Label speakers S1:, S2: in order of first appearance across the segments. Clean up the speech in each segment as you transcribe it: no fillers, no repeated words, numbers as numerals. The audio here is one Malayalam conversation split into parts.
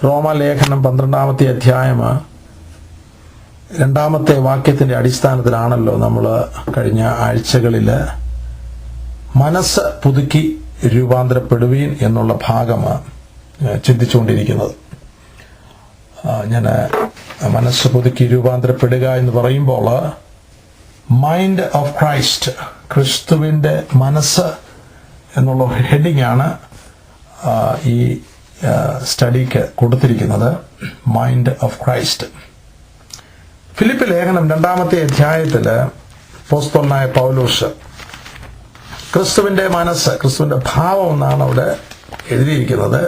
S1: റോമാലേഖനം 12-ാമത്തെ അധ്യായം 2-ാമത്തെ വാക്യത്തിന്റെ അടിസ്ഥാനത്തിലാണല്ലോ നമ്മൾ കഴിഞ്ഞ ആഴ്ചകളിൽ മനസ്സ് പുതുക്കി രൂപാന്തരപ്പെടുവീൻ എന്നുള്ള ഭാഗം ചിന്തിച്ചുകൊണ്ടിരിക്കുന്നത്. ഞാൻ മനസ്സ് പുതുക്കി രൂപാന്തരപ്പെടുക എന്ന് പറയുമ്പോൾ മൈൻഡ് ഓഫ് ക്രൈസ്റ്റ്, ക്രിസ്തുവിൻ്റെ മനസ്സ് എന്നുള്ള ഹെഡിങ് ആണ് ഈ സ്റ്റഡിക്ക് കൊടുത്തിരിക്കുന്നത്. Mind of Christ. ഫിലിപ്പ് ലേഖനം 2-ാമത്തെ അധ്യായത്തിൽ അപ്പോസ്തലനായ പൗലോസ് ക്രിസ്തുവിൻ്റെ മനസ്സ്, ക്രിസ്തുവിൻ്റെ ഭാവം എന്നാണ് അവിടെ എഴുതിയിരിക്കുന്നത്.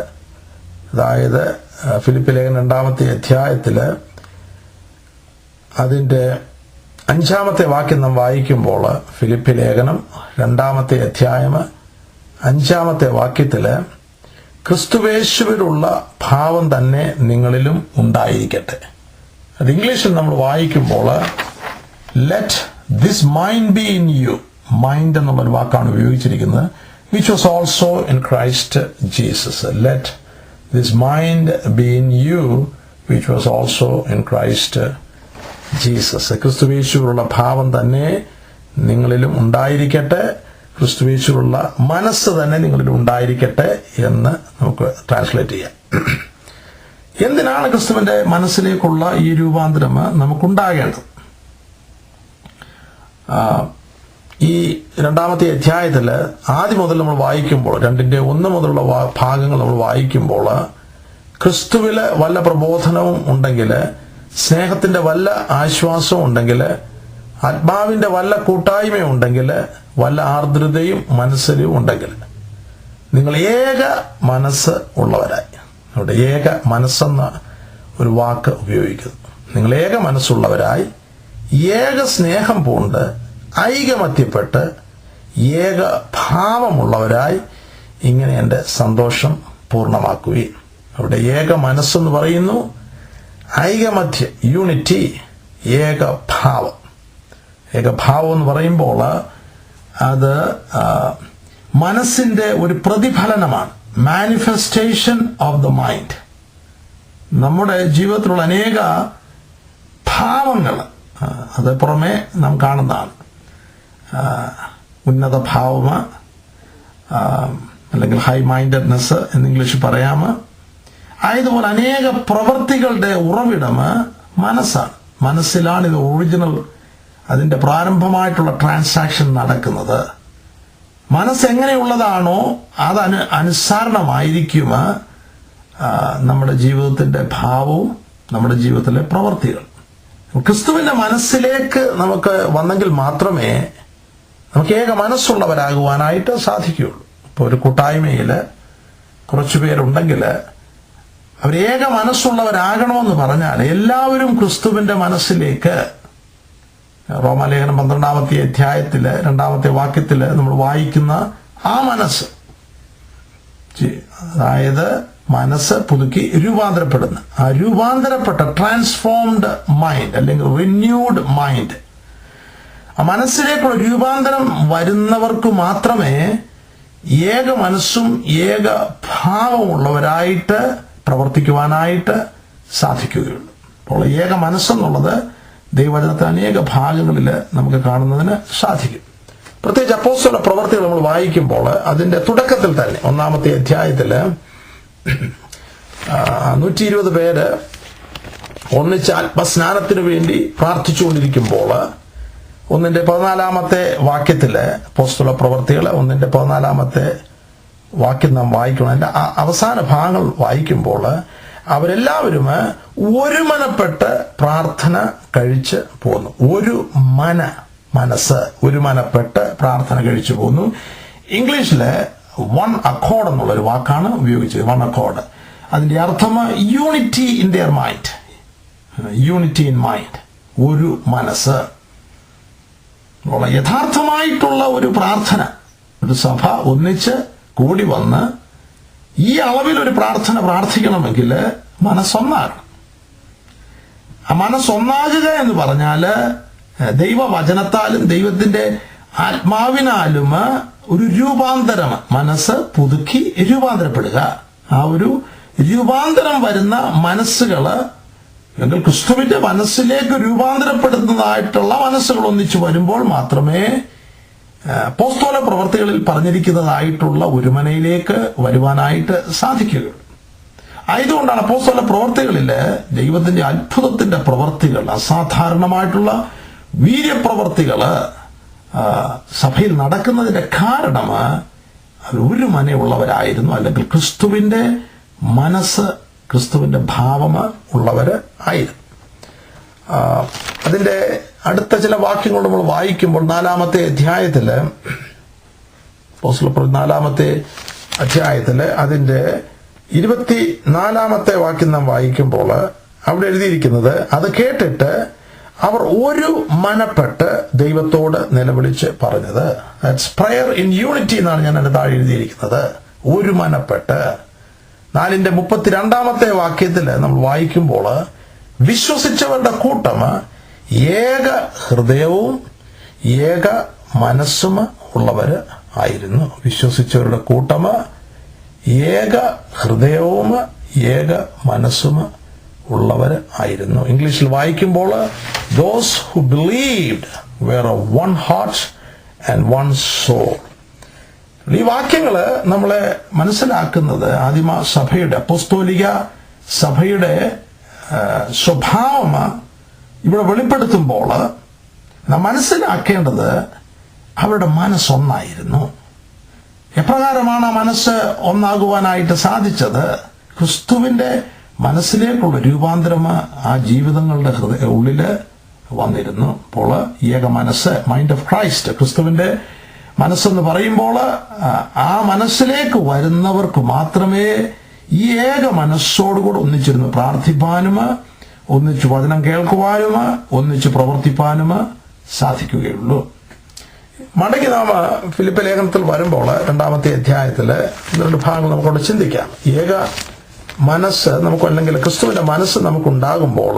S1: അതായത് ഫിലിപ്പ് ലേഖനം 2-ാമത്തെ അധ്യായത്തിൽ അതിൻ്റെ 5-ാമത്തെ വാക്യം നാം വായിക്കുമ്പോൾ, ഫിലിപ്പ് ലേഖനം 2-ാമത്തെ അധ്യായം 5-ാമത്തെ വാക്യത്തിൽ ക്രിസ്തുവേശുവിലുള്ള ഭാവം തന്നെ നിങ്ങളിലും ഉണ്ടായിരിക്കട്ടെ. അത് ഇംഗ്ലീഷിൽ നമ്മൾ വായിക്കുമ്പോൾ let this mind be in you. Mind എന്നുള്ളൊരു വാക്കാണ് ഉപയോഗിച്ചിരിക്കുന്നത്. Which was also in Christ Jesus. Let this mind be in you which was also in Christ Jesus. ക്രിസ്തുവേശുവിലുള്ള ഭാവം തന്നെ നിങ്ങളിലും ഉണ്ടായിരിക്കട്ടെ, ക്രിസ്തുവേശുവിലുള്ള മനസ്സ് തന്നെ നിങ്ങളിൽ ഉണ്ടായിരിക്കട്ടെ എന്ന് നമുക്ക് ട്രാൻസ്ലേറ്റ് ചെയ്യാം. എന്തിനാണ് ക്രിസ്തുവിന്റെ മനസ്സിലേക്കുള്ള ഈ രൂപാന്തരം നമുക്കുണ്ടാകേണ്ടത്? ഈ 2-ാമത്തെ അധ്യായത്തിൽ ആദ്യം മുതൽ നമ്മൾ വായിക്കുമ്പോൾ, 2-1 മുതലുള്ള ഭാഗങ്ങൾ നമ്മൾ വായിക്കുമ്പോൾ, ക്രിസ്തുവില് വല്ല പ്രബോധനവും ഉണ്ടെങ്കിൽ, സ്നേഹത്തിന്റെ വല്ല ആശ്വാസവും ഉണ്ടെങ്കിൽ, ആത്മാവിന്റെ വല്ല കൂട്ടായ്മയും ഉണ്ടെങ്കിൽ, വല്ല ആർദ്രതയും മനസ്സിലും ഉണ്ടെങ്കിൽ, നിങ്ങൾ ഏക മനസ്സ് ഉള്ളവരായി. അവിടെ ഏക മനസ്സെന്ന ഒരു വാക്ക് ഉപയോഗിക്കുന്നു. നിങ്ങൾ ഏക മനസ്സുള്ളവരായി, ഏക സ്നേഹം പൂണ്ട്, ഐകമത്യപ്പെട്ട്, ഏക ഭാവമുള്ളവരായി ഇങ്ങനെ എൻ്റെ സന്തോഷം പൂർണ്ണമാക്കുകയും. അവിടെ ഏക മനസ്സെന്ന് പറയുന്നു, ഐകമത്യ, യൂണിറ്റി, ഏകഭാവം. ഏകഭാവം എന്ന് പറയുമ്പോൾ അത് മനസ്സിന്റെ ഒരു പ്രതിഫലനമാണ്. Manifestation of the mind. നമ്മുടെ ജീവിതത്തിലുള്ള അനേക ഭാവങ്ങൾ അത് പുറമേ നാം കാണുന്നതാണ്. ഉന്നത ഭാവം, അല്ലെങ്കിൽ ഹൈ മൈൻഡഡ്നെസ് എന്ന് ഇംഗ്ലീഷിൽ പറയാം. ആയതുപോലെ അനേക പ്രവൃത്തികളുടെ ഉറവിടം മനസ്സാണ്. മനസ്സിലാണ് ഇത് ഒറിജിനൽ, അതിൻ്റെ പ്രാരംഭമായിട്ടുള്ള ട്രാൻസാക്ഷൻ നടക്കുന്നത്. മനസ്സെങ്ങനെയുള്ളതാണോ അത് അനുസരണമായിരിക്കും നമ്മുടെ ജീവിതത്തിൻ്റെ ഭാവവും നമ്മുടെ ജീവിതത്തിലെ പ്രവൃത്തികൾ. ക്രിസ്തുവിൻ്റെ മനസ്സിലേക്ക് നമുക്ക് വന്നെങ്കിൽ മാത്രമേ നമുക്ക് ഏക മനസ്സുള്ളവരാകുവാനായിട്ട് സാധിക്കുകയുള്ളൂ. ഇപ്പോൾ ഒരു കൂട്ടായ്മയിൽ കുറച്ചു പേരുണ്ടെങ്കിൽ അവർ ഏക മനസ്സുള്ളവരാകണമെന്ന് പറഞ്ഞാൽ എല്ലാവരും ക്രിസ്തുവിൻ്റെ മനസ്സിലേക്ക്, റോമാലേഖനം 12-ാമത്തെ അധ്യായത്തിൽ 2-ാമത്തെ വാക്യത്തിൽ നമ്മൾ വായിക്കുന്ന ആ മനസ്സ്, അതായത് മനസ്സ് പുതുക്കി രൂപാന്തരപ്പെടുന്ന, ആ രൂപാന്തരപ്പെട്ട ട്രാൻസ്ഫോംഡ് മൈൻഡ് അല്ലെങ്കിൽ റിന്യൂഡ് മൈൻഡ്, ആ മനസ്സിലേക്കുള്ള രൂപാന്തരം വരുന്നവർക്ക് മാത്രമേ ഏക മനസ്സും ഏക ഭാവമുള്ളവരായിട്ട് പ്രവർത്തിക്കുവാനായിട്ട് സാധിക്കുകയുള്ളൂ. അപ്പോൾ ഏക മനസ്സെന്നുള്ളത് ദൈവവചനത്തിൽ അനേക ഭാഗങ്ങളിൽ നമുക്ക് കാണുന്നതിന് സാധിക്കും. പ്രത്യേകിച്ച് അപ്പോസ്തല പ്രവർത്തികൾ നമ്മൾ വായിക്കുമ്പോൾ അതിൻ്റെ തുടക്കത്തിൽ തന്നെ 1-ാമത്തെ അധ്യായത്തിൽ 120 പേര് ഒന്നിച്ച് ആത്മസ്നാനത്തിന് വേണ്ടി പ്രാർത്ഥിച്ചുകൊണ്ടിരിക്കുമ്പോൾ 1-ാമത്തെ വാക്യത്തിൽ, അപ്പോസ്തല പ്രവർത്തികൾ 1-ാമത്തെ വാക്യം നാം വായിക്കണം. അതിൻ്റെ അവസാന ഭാഗങ്ങൾ വായിക്കുമ്പോൾ അവരെല്ലാവരും ഒരുമനപ്പെട്ട് പ്രാർത്ഥന കഴിച്ച് പോന്നു. ഒരുമനപ്പെട്ട് പ്രാർത്ഥന കഴിച്ചു പോന്നു. ഇംഗ്ലീഷിൽ വൺ അക്കോർഡ് എന്നുള്ളൊരു വാക്കാണ് ഉപയോഗിച്ചത്. One accord. അതിൻ്റെ അർത്ഥം unity in their mind. Unity in mind, ഒരു മനസ്സ്. യഥാർത്ഥമായിട്ടുള്ള ഒരു പ്രാർത്ഥന, ഒരു സഭ ഒന്നിച്ച് കൂടി വന്ന് ഈ അളവിൽ ഒരു പ്രാർത്ഥന പ്രാർത്ഥിക്കണമെങ്കിൽ മനസ്സൊന്നാകണം. ആ മനസ്സൊന്നാകുക എന്ന് പറഞ്ഞാൽ ദൈവവചനത്താലും ദൈവത്തിൻ്റെ ആത്മാവിനാലും ഒരു രൂപാന്തരം, മനസ്സ് പുതുക്കി രൂപാന്തരപ്പെടുക. ആ ഒരു രൂപാന്തരം വരുന്ന മനസ്സുകള്, എങ്കിൽ ക്രിസ്തുവിന്റെ മനസ്സിലേക്ക് രൂപാന്തരപ്പെടുന്നതായിട്ടുള്ള മനസ്സുകൾ ഒന്നിച്ചു വരുമ്പോൾ മാത്രമേ അപ്പോസ്തല പ്രവർത്തികളിൽ പറഞ്ഞിരിക്കുന്നതായിട്ടുള്ള ഒരുമനയിലേക്ക് വരുവാനായിട്ട് സാധിക്കുകയുള്ളൂ. ആയതുകൊണ്ടാണ് അപ്പോസ്തല പ്രവർത്തികളില് ദൈവത്തിന്റെ അത്ഭുതത്തിന്റെ പ്രവർത്തികൾ, അസാധാരണമായിട്ടുള്ള വീര്യപ്രവർത്തികള് സഭയിൽ നടക്കുന്നതിന്റെ കാരണം ഒരു മനയുള്ളവരായിരുന്നു, അല്ലെങ്കിൽ ക്രിസ്തുവിന്റെ മനസ്സ്, ക്രിസ്തുവിന്റെ ഭാവം ഉള്ളവര് ആയിരുന്നു. അതിന്റെ അടുത്ത ചില വാക്യങ്ങൾ നമ്മൾ വായിക്കുമ്പോൾ 4-ാമത്തെ അധ്യായത്തില്, അപ്പോസ്തല 4-ാമത്തെ അധ്യായത്തില് അതിന്റെ 24-ാമത്തെ വാക്യം നാം വായിക്കുമ്പോൾ അവിടെ എഴുതിയിരിക്കുന്നത്, അത് കേട്ടിട്ട് അവർ ഒരു മനപ്പെട്ട് ദൈവത്തോട് നിലവിളിച്ച് പറഞ്ഞത്. ദാറ്റ്സ് പ്രയർ ഇൻ യൂണിറ്റി എന്നാണ് ഞാൻ അതിന്റെ താഴെ എഴുതിയിരിക്കുന്നത്. ഒരു മനപ്പെട്ട്. 4-ന്റെ 32-ാമത്തെ വാക്യത്തിൽ നമ്മൾ വായിക്കുമ്പോൾ വിശ്വസിച്ചവരുടെ കൂട്ടം ഏക ഹൃദയവും ഏക മനസ്സും ഉള്ളവര് ആയിരുന്നു. വിശ്വസിച്ചവരുടെ കൂട്ടം ഏക ഹൃദയവും ഏക മനസ്സും ഉള്ളവർ ആയിരുന്നു. ഇംഗ്ലീഷിൽ വായിക്കുമ്പോൾ those who believed were of one heart and one soul. ഈ വാക്യങ്ങള് നമ്മളെ മനസ്സിലാക്കുന്നത് ആദിമ സഭയുടെ, അപ്പോസ്തോലിക സഭയുടെ സ്വഭാവം ഇവിടെ വെളിപ്പെടുത്തുമ്പോൾ നാം മനസ്സിലാക്കേണ്ടത് അവരുടെ മനസ്സൊന്നായിരുന്നു. എപ്രകാരമാണ് ആ മനസ്സ് ഒന്നാകുവാനായിട്ട് സാധിച്ചത്? ക്രിസ്തുവിന്റെ മനസ്സിലേക്കുള്ള രൂപാന്തരം ആ ജീവിതങ്ങളുടെ ഉള്ളില് വന്നിരുന്നു. അപ്പോൾ ഏക മനസ്സ്, മൈൻഡ് ഓഫ് ക്രൈസ്റ്റ്, ക്രിസ്തുവിന്റെ മനസ്സെന്ന് പറയുമ്പോൾ ആ മനസ്സിലേക്ക് വരുന്നവർക്ക് മാത്രമേ ഈ ഏക മനസ്സോടുകൂടെ ഒന്നിച്ചിരുന്ന് പ്രാർത്ഥിപ്പാനും ഒന്നിച്ച് വചനം കേൾക്കുവാനും ഒന്നിച്ച് പ്രവർത്തിപ്പാനും സാധിക്കുകയുള്ളൂ. മടങ്ങി നാം ഫിലിപ്പ് ലേഖനത്തിൽ വരുമ്പോൾ 2-ാമത്തെ അധ്യായത്തില് 2 ഭാഗങ്ങൾ നമുക്കവിടെ ചിന്തിക്കാം. ഏക മനസ്സ് നമുക്ക്, അല്ലെങ്കിൽ ക്രിസ്തുവിന്റെ മനസ്സ് നമുക്കുണ്ടാകുമ്പോൾ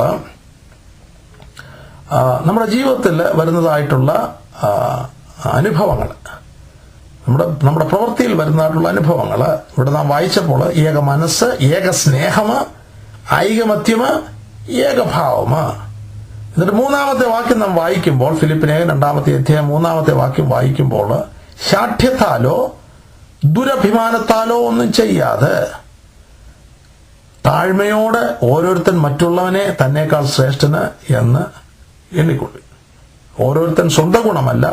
S1: നമ്മുടെ ജീവിതത്തിൽ വരുന്നതായിട്ടുള്ള അനുഭവങ്ങൾ, നമ്മുടെ പ്രവൃത്തിയിൽ വരുന്നതായിട്ടുള്ള അനുഭവങ്ങൾ ഇവിടെ നാം വായിച്ചപ്പോൾ ഏക മനസ്സ്, ഏക സ്നേഹം, ഐകമത്യം, ഏകഭാവം. എന്നിട്ട് 3-ാമത്തെ വാക്യം നാം വായിക്കുമ്പോൾ, ഫിലിപ്പിനെ 2-ാമത്തെ അധ്യായം 3-ാമത്തെ വാക്യം വായിക്കുമ്പോൾ, ശാഠ്യത്താലോ ദുരഭിമാനത്താലോ ഒന്നും ചെയ്യാതെ താഴ്മയോടെ ഓരോരുത്തൻ മറ്റുള്ളവനെ തന്നേക്കാൾ ശ്രേഷ്ഠന് എന്ന് എണ്ണിക്കൊള്ളു. ഓരോരുത്തൻ സ്വന്തം ഗുണമല്ല,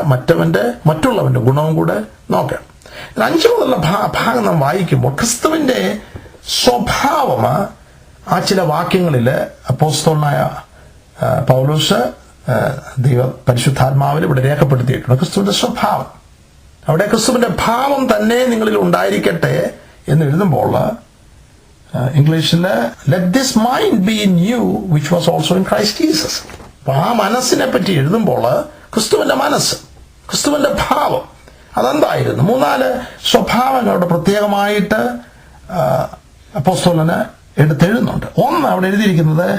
S1: മറ്റുള്ളവന്റെ ഗുണവും കൂടെ നോക്കണം. 5 മുതലുള്ള ഭാഗം നാം വായിക്കുമ്പോൾ ക്രിസ്തുവിന്റെ സ്വഭാവം ആ ചില വാക്യങ്ങളിൽ അപ്പോസ്തലനായ പൗലോസ് ദൈവ പരിശുദ്ധാത്മാവിൽ ഇവിടെ രേഖപ്പെടുത്തിയിട്ടുണ്ട്. ക്രിസ്തുവിന്റെ സ്വഭാവം, അവിടെ ക്രിസ്തുവിന്റെ ഭാവം തന്നെ നിങ്ങളിൽ ഉണ്ടായിരിക്കട്ടെ എന്ന് എഴുതുമ്പോൾ ഇംഗ്ലീഷില് let this mind be in you which was also in Christ Jesus. അപ്പൊ ആ മനസ്സിനെ പറ്റി എഴുതുമ്പോൾ ക്രിസ്തുവിന്റെ മനസ്സ്, ക്രിസ്തുവിന്റെ ഭാവം അതെന്തായിരുന്നു? 3-4 സ്വഭാവങ്ങളുടെ പ്രത്യേകമായിട്ട് അപ്പോസ്തലന് എടുത്തെഴുതുന്നുണ്ട്. ഒന്ന്, അവിടെ എഴുതിയിരിക്കുന്നത്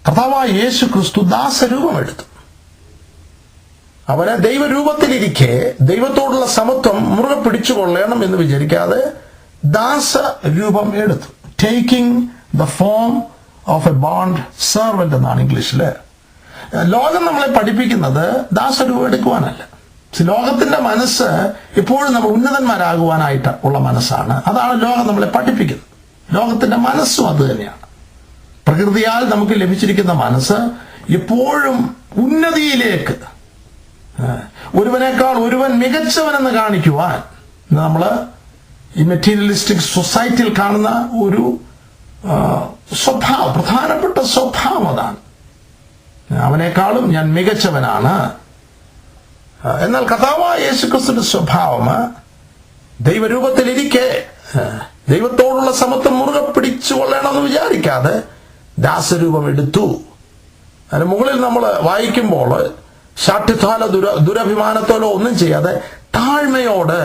S1: കർത്താവായ യേശു ക്രിസ്തു ദാസരൂപം എടുത്തു. അവരെ ദൈവരൂപത്തിലിരിക്കെ ദൈവത്തോടുള്ള സമത്വം മുറുകെ പിടിച്ചുകൊള്ളണം എന്ന് വിചാരിക്കാതെ ദാസരൂപം എടുത്തു. Taking the form of a bond servant എന്നാണ് ഇംഗ്ലീഷില്. ലോകം നമ്മളെ പഠിപ്പിക്കുന്നത് ദാസരൂപം എടുക്കുവാനല്ല. ലോകത്തിന്റെ മനസ്സ് എപ്പോഴും നമ്മൾ ഉന്നതന്മാരാകുവാനായിട്ട് ഉള്ള മനസ്സാണ്. അതാണ് ലോകം നമ്മളെ പഠിപ്പിക്കുന്നത്. ലോകത്തിന്റെ മനസ്സും അത് തന്നെയാണ്. പ്രകൃതിയാൽ നമുക്ക് ലഭിച്ചിരിക്കുന്ന മനസ്സ് എപ്പോഴും ഉന്നതിയിലേക്ക്, ഒരുവനേക്കാൾ ഒരുവൻ മികച്ചവനെന്ന് കാണിക്കുവാൻ നമ്മള് ഈ മെറ്റീരിയലിസ്റ്റിക് സൊസൈറ്റിയിൽ കാണുന്ന ഒരു സ്വഭാവം, പ്രധാനപ്പെട്ട സ്വഭാവം അതാണ്. അവനേക്കാളും ഞാൻ മികച്ചവനാണ്. എന്നാൽ കർത്താവായ യേശുക്രിസ്തുവിന്റെ സ്വഭാവം ദൈവരൂപത്തിലിരിക്കെ ദൈവത്തോടുള്ള സമത്വം മുറുകെ പിടിച്ചുകൊള്ളണമെന്ന് വിചാരിക്കാതെ ദാസരൂപം എടുത്തു. അതിന് മുകളിൽ നമ്മൾ വായിക്കുമ്പോൾ ശാഠ്യത്താലോ ദുരഭിമാനത്തോലോ ഒന്നും ചെയ്യാതെ താഴ്മയോട്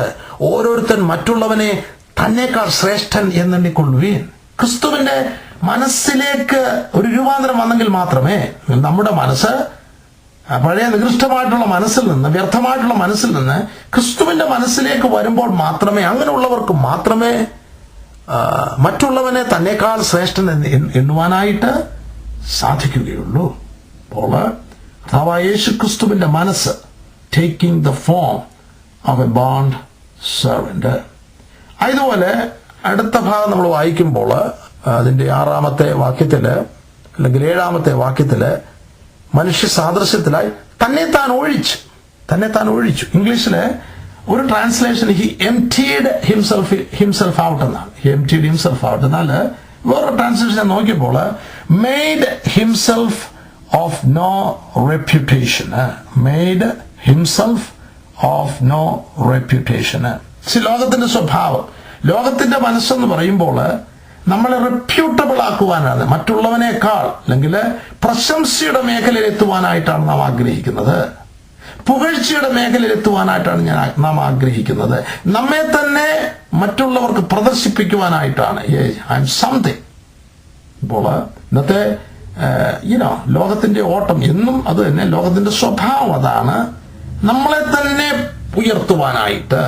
S1: ഓരോരുത്തൻ മറ്റുള്ളവനെ തന്നേക്കാൾ ശ്രേഷ്ഠൻ എന്നെണ്ണിക്കൊള്ളുവീൻ. ക്രിസ്തുവിന്റെ മനസ്സിലേക്ക് ഒരു രൂപാന്തരം വന്നെങ്കിൽ മാത്രമേ നമ്മുടെ മനസ്സ് പഴയ നികൃഷ്ടമായിട്ടുള്ള മനസ്സിൽ നിന്ന്, വ്യർത്ഥമായിട്ടുള്ള മനസ്സിൽ നിന്ന് ക്രിസ്തുവിന്റെ മനസ്സിലേക്ക് വരുമ്പോൾ മാത്രമേ, അങ്ങനെയുള്ളവർക്ക് മാത്രമേ മറ്റുള്ളവനെ തന്നെക്കാൾ ശ്രേഷ്ഠൻ എണ്ണുവാനായിട്ട് സാധിക്കുകയുള്ളൂ. അപ്പോൾ കർത്താവായ യേശുക്രിസ്തുവിന്റെ മനസ്സ്, taking the form of a bond servant. അതുപോലെ അടുത്ത ഭാഗം നമ്മൾ വായിക്കുമ്പോൾ അതിന്റെ 6-ാമത്തെ വാക്യത്തില് അല്ലെങ്കിൽ 7-ാമത്തെ വാക്യത്തില് മനുഷ്യ സാദൃശ്യത്തിലായി തന്നെത്താൻ ഒഴിച്ചു. ഇംഗ്ലീഷിലെ ഒരു translation he emptied himself out എന്നാണ്. He emptied himself out. എന്നാൽ വേറൊരു ട്രാൻസ്ലേഷൻ ഞാൻ നോക്കിയപ്പോൾ made himself of no reputation. Made himself of no reputation. ലോകത്തിന്റെ സ്വഭാവം, ലോകത്തിന്റെ മനസ്സെന്ന് പറയുമ്പോൾ നമ്മളെ റെപ്യൂട്ടബിൾ ആക്കുവാനാണ്, മറ്റുള്ളവനേക്കാൾ അല്ലെങ്കിൽ പ്രശംസയുടെ മേഖലയിൽ എത്തുവാനായിട്ടാണ് നാം ആഗ്രഹിക്കുന്നത്, പുകഴ്ചയുടെ മേഖലയിൽ എത്തുവാനായിട്ടാണ് നാം ആഗ്രഹിക്കുന്നത്, നമ്മെ തന്നെ മറ്റുള്ളവർക്ക് പ്രദർശിപ്പിക്കുവാനായിട്ടാണ്. I M something. ഇപ്പോൾ ഇന്നത്തെ ലോകത്തിന്റെ ഓട്ടം എന്നും അത് തന്നെ, ലോകത്തിന്റെ സ്വഭാവം അതാണ്. നമ്മളെ തന്നെ ഉയർത്തുവാനായിട്ട്,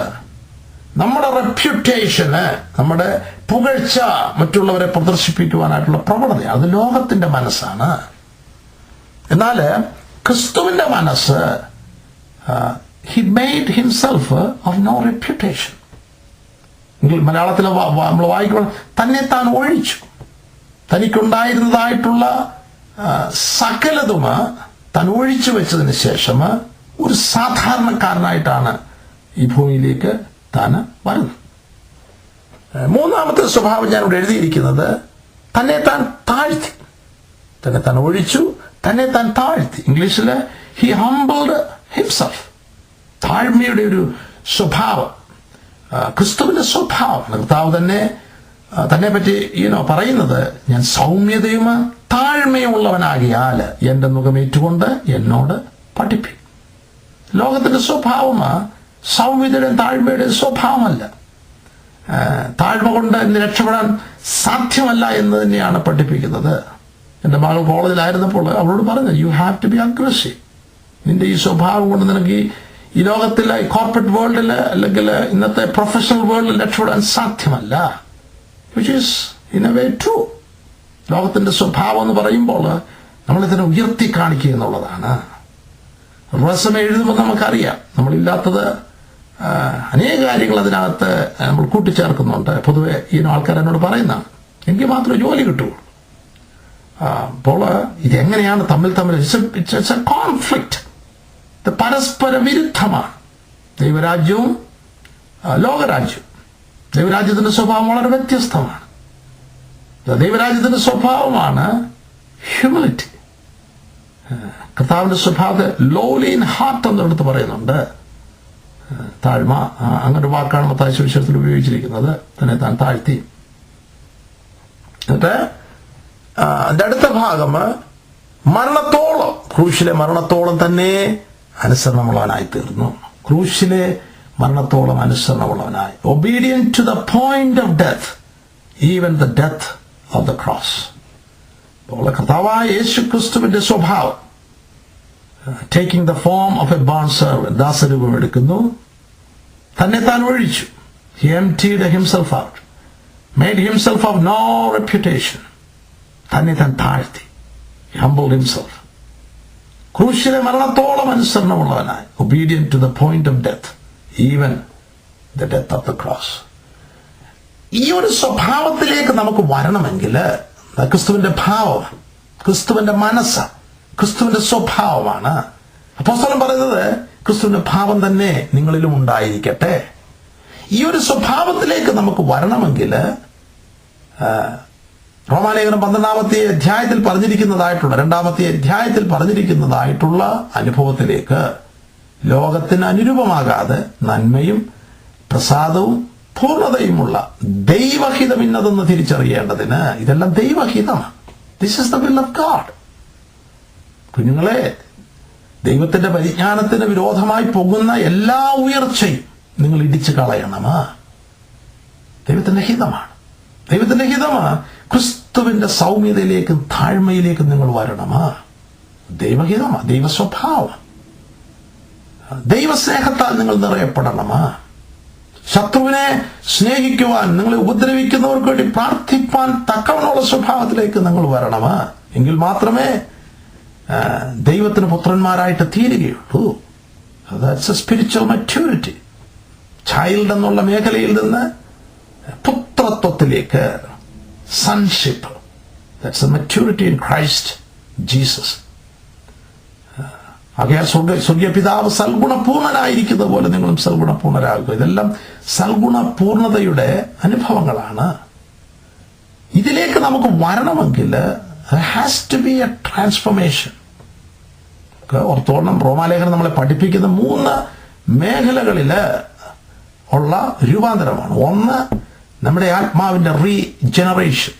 S1: നമ്മുടെ റെപ്യൂട്ടേഷന്, നമ്മുടെ പുകഴ്ച മറ്റുള്ളവരെ പ്രദർശിപ്പിക്കുവാനായിട്ടുള്ള പ്രവണത, അത് ലോകത്തിന്റെ മനസ്സാണ്. എന്നാൽ ക്രിസ്തുവിന്റെ മനസ്സ്, he made himself of no reputation. മലയാളത്തിൽ നമ്മൾ വായിക്കുമ്പോൾ തന്നെത്താൻ ഒഴിച്ചു. തനിക്കുണ്ടായിരുന്നതായിട്ടുള്ള സകലതും താൻ ഒഴിച്ചു വെച്ചതിന് ശേഷം ഒരു സാധാരണക്കാരനായിട്ടാണ് ഈ ഭൂമിയിലേക്ക് താൻ വരുന്നത്. 3-ാമത്തെ സ്വഭാവം ഞാൻ ഇവിടെ എഴുതിയിരിക്കുന്നത് തന്നെത്താൻ താഴ്ത്തി. തന്നെത്താൻ ഒഴിച്ചു, തന്നെത്താൻ താഴ്ത്തി. ഇംഗ്ലീഷിൽ he humbled himself. താഴ്മയുടെ ഒരു സ്വഭാവം ക്രിസ്തുവിന്റെ സ്വഭാവമാണ്. കർത്താവ് തന്നെ പറ്റി പറയുന്നത്, ഞാൻ സൗമ്യതയും താഴ്മയും ഉള്ളവനാകിയാൽ എന്റെ മുഖമേറ്റുകൊണ്ട് എന്നോട് പഠിപ്പിക്കും. ലോകത്തിന്റെ സ്വഭാവം സൗമ്യതയുടെയും താഴ്മയുടെയും സ്വഭാവമല്ല. താഴ്മ കൊണ്ട് രക്ഷപ്പെടാൻ സാധ്യമല്ല എന്ന് തന്നെയാണ് പഠിപ്പിക്കുന്നത്. എൻ്റെ മകൾ കോളേജിലായിരുന്നപ്പോൾ അവളോട് പറഞ്ഞു, you have to be aggressive. നിന്റെ ഈ സ്വഭാവം കൊണ്ട് നിനക്ക് ഈ ലോകത്തിലെ കോർപ്പറേറ്റ് വേൾഡിൽ അല്ലെങ്കിൽ ഇന്നത്തെ പ്രൊഫഷണൽ വേൾഡിൽ രക്ഷപ്പെടാൻ സാധ്യമല്ല. Which is in a way true. ലോകത്തിന്റെ സ്വഭാവം എന്ന് പറയുമ്പോൾ നമ്മളിതിനെ ഉയർത്തി കാണിക്കുക എന്നുള്ളതാണ്. റെസ്യൂമെ എഴുതുമ്പോൾ നമുക്കറിയാം, നമ്മളില്ലാത്തത് അനേക കാര്യങ്ങൾ അതിനകത്ത് നമ്മൾ കൂട്ടിച്ചേർക്കുന്നുണ്ട്. പൊതുവെ ആൾക്കാർ എന്നോട് പറയുന്നതാണ്, എനിക്ക് മാത്രമേ ജോലി കിട്ടുള്ളൂ. അപ്പോൾ ഇതെങ്ങനെയാണ് തമ്മിൽ ഇറ്റ്സ് എ കോൺഫ്ലിക്റ്റ്. ഇത് പരസ്പര വിരുദ്ധമാണ്. ദൈവരാജ്യവും ലോകരാജ്യവും. ദൈവരാജ്യത്തിന്റെ സ്വഭാവം വളരെ വ്യത്യസ്തമാണ്. ദൈവരാജ്യത്തിന്റെ സ്വഭാവമാണ് ഹ്യൂമിലിറ്റി. കർത്താവിന്റെ സ്വഭാവത്തെ ലോലി ഇൻ ഹാർട്ട് എന്നെടുത്ത് പറയുന്നുണ്ട്. താഴ്മ, അങ്ങനെ വാക്കാണ് മത്തായി സുവിശേഷത്തിൽ ഉപയോഗിച്ചിരിക്കുന്നത്. തന്നെ താൻ താഴ്ത്തി. എന്നിട്ട് അതിന്റെ അടുത്ത ഭാഗം മരണത്തോളം, ക്രൂശിലെ മരണത്തോളം തന്നെ അനുസരണമുള്ളവനായി തീർന്നു. ക്രൂശിലെ മരണത്തോളം അനുസരണമുള്ളവനായി, obedient to the point of death, even the death of the cross. അപ്പോൾ കർത്താവായ യേശുക്രിസ്തുവിന്റെ സ്വഭാവം, taking the form of a bond servant, ദാസരൂപം എടുക്കുന്നു, തന്നെ താൻ ഒഴിച്ചു. He emptied himself out, made himself of no reputation. തന്നെ താൻ താഴ്ത്തി. He humbled himself. ക്രൂശിലെ മരണത്തോളം അനുസരണമുള്ളവനായി, obedient to the point of death, even the death of the cross. ഈ ഒരു സ്വഭാവത്തിലേക്ക് നമുക്ക് വരണമെങ്കിൽ ക്രിസ്തുവിന്റെ ഭാവം, ക്രിസ്തുവിന്റെ മനസ്സ്, ക്രിസ്തുവിന്റെ സ്വഭാവമാണ്. അപ്പോസ്തലൻ പറയുന്നത് ക്രിസ്തുവിന്റെ ഭാവം തന്നെ നിങ്ങളിലും ഉണ്ടായിരിക്കട്ടെ. ഈ ഒരു സ്വഭാവത്തിലേക്ക് നമുക്ക് വരണമെങ്കിൽ റോമാലേഖനം 12-ാമത്തെ അധ്യായത്തിൽ പറഞ്ഞിരിക്കുന്നതായിട്ടുള്ള 2-ാമത്തെ അധ്യായത്തിൽ പറഞ്ഞിരിക്കുന്നതായിട്ടുള്ള അനുഭവത്തിലേക്ക്, ലോകത്തിന് അനുരൂപമാകാതെ നന്മയും പ്രസാദവും പൂർണ്ണതയുമുള്ള ദൈവഹിതം ഇന്നതെന്ന് തിരിച്ചറിയേണ്ടതിന്, ഇതെല്ലാം ദൈവഹിതമാണ്. This is the will of God. കുഞ്ഞുങ്ങളെ, ദൈവത്തിന്റെ പരിജ്ഞാനത്തിന് വിരോധമായി പോകുന്ന എല്ലാ ഉയർച്ചയും നിങ്ങൾ ഇടിച്ചു കളയണം. ദൈവത്തിന്റെ ഹിതമാണ്. ദൈവത്തിന്റെ ഹിതമാണ് ക്രിസ്തുവിന്റെ സൗമ്യതയിലേക്കും താഴ്മയിലേക്കും നിങ്ങൾ വരണം. ദൈവഹിതമാണ്, ദൈവസ്വഭാവം. ദൈവസ്നേഹത്താൽ നിങ്ങൾ നിറയപ്പെടണം. ശത്രുവിനെ സ്നേഹിക്കുവാൻ, നിങ്ങളെ ഉപദ്രവിക്കുന്നവർക്ക് വേണ്ടി പ്രാർത്ഥിപ്പാൻ തക്കവണ്ണമുള്ള സ്വഭാവത്തിലേക്ക് നിങ്ങൾ വരണം. എങ്കിൽ മാത്രമേ ദൈവത്തിന് പുത്രന്മാരായിട്ട് തീരുകയുള്ളൂ. That's a spiritual maturity. Child എന്നുള്ള മേഖലയിൽ നിന്ന് പുത്രത്വത്തിലേക്ക്, sonship. That's a maturity in Christ Jesus. ആകയാൽ സ്വർഗീയ പിതാവ് സൽഗുണപൂർണനായിരിക്കുന്നത് പോലെ നിങ്ങളും സൽഗുണപൂർണരാകുക. ഇതെല്ലാം സൽഗുണപൂർണതയുടെ അനുഭവങ്ങളാണ്. ഇതിലേക്ക് നമുക്ക് വരണമെങ്കിൽ has to be a transformation. ഓർത്തോളം റോമാലേഖനം നമ്മളെ പഠിപ്പിക്കുന്ന 3 മേഖലകളിൽ ഉള്ള രൂപാന്തരമാണ്. ഒന്ന്, നമ്മുടെ ആത്മാവിന്റെ റീജനറേഷൻ.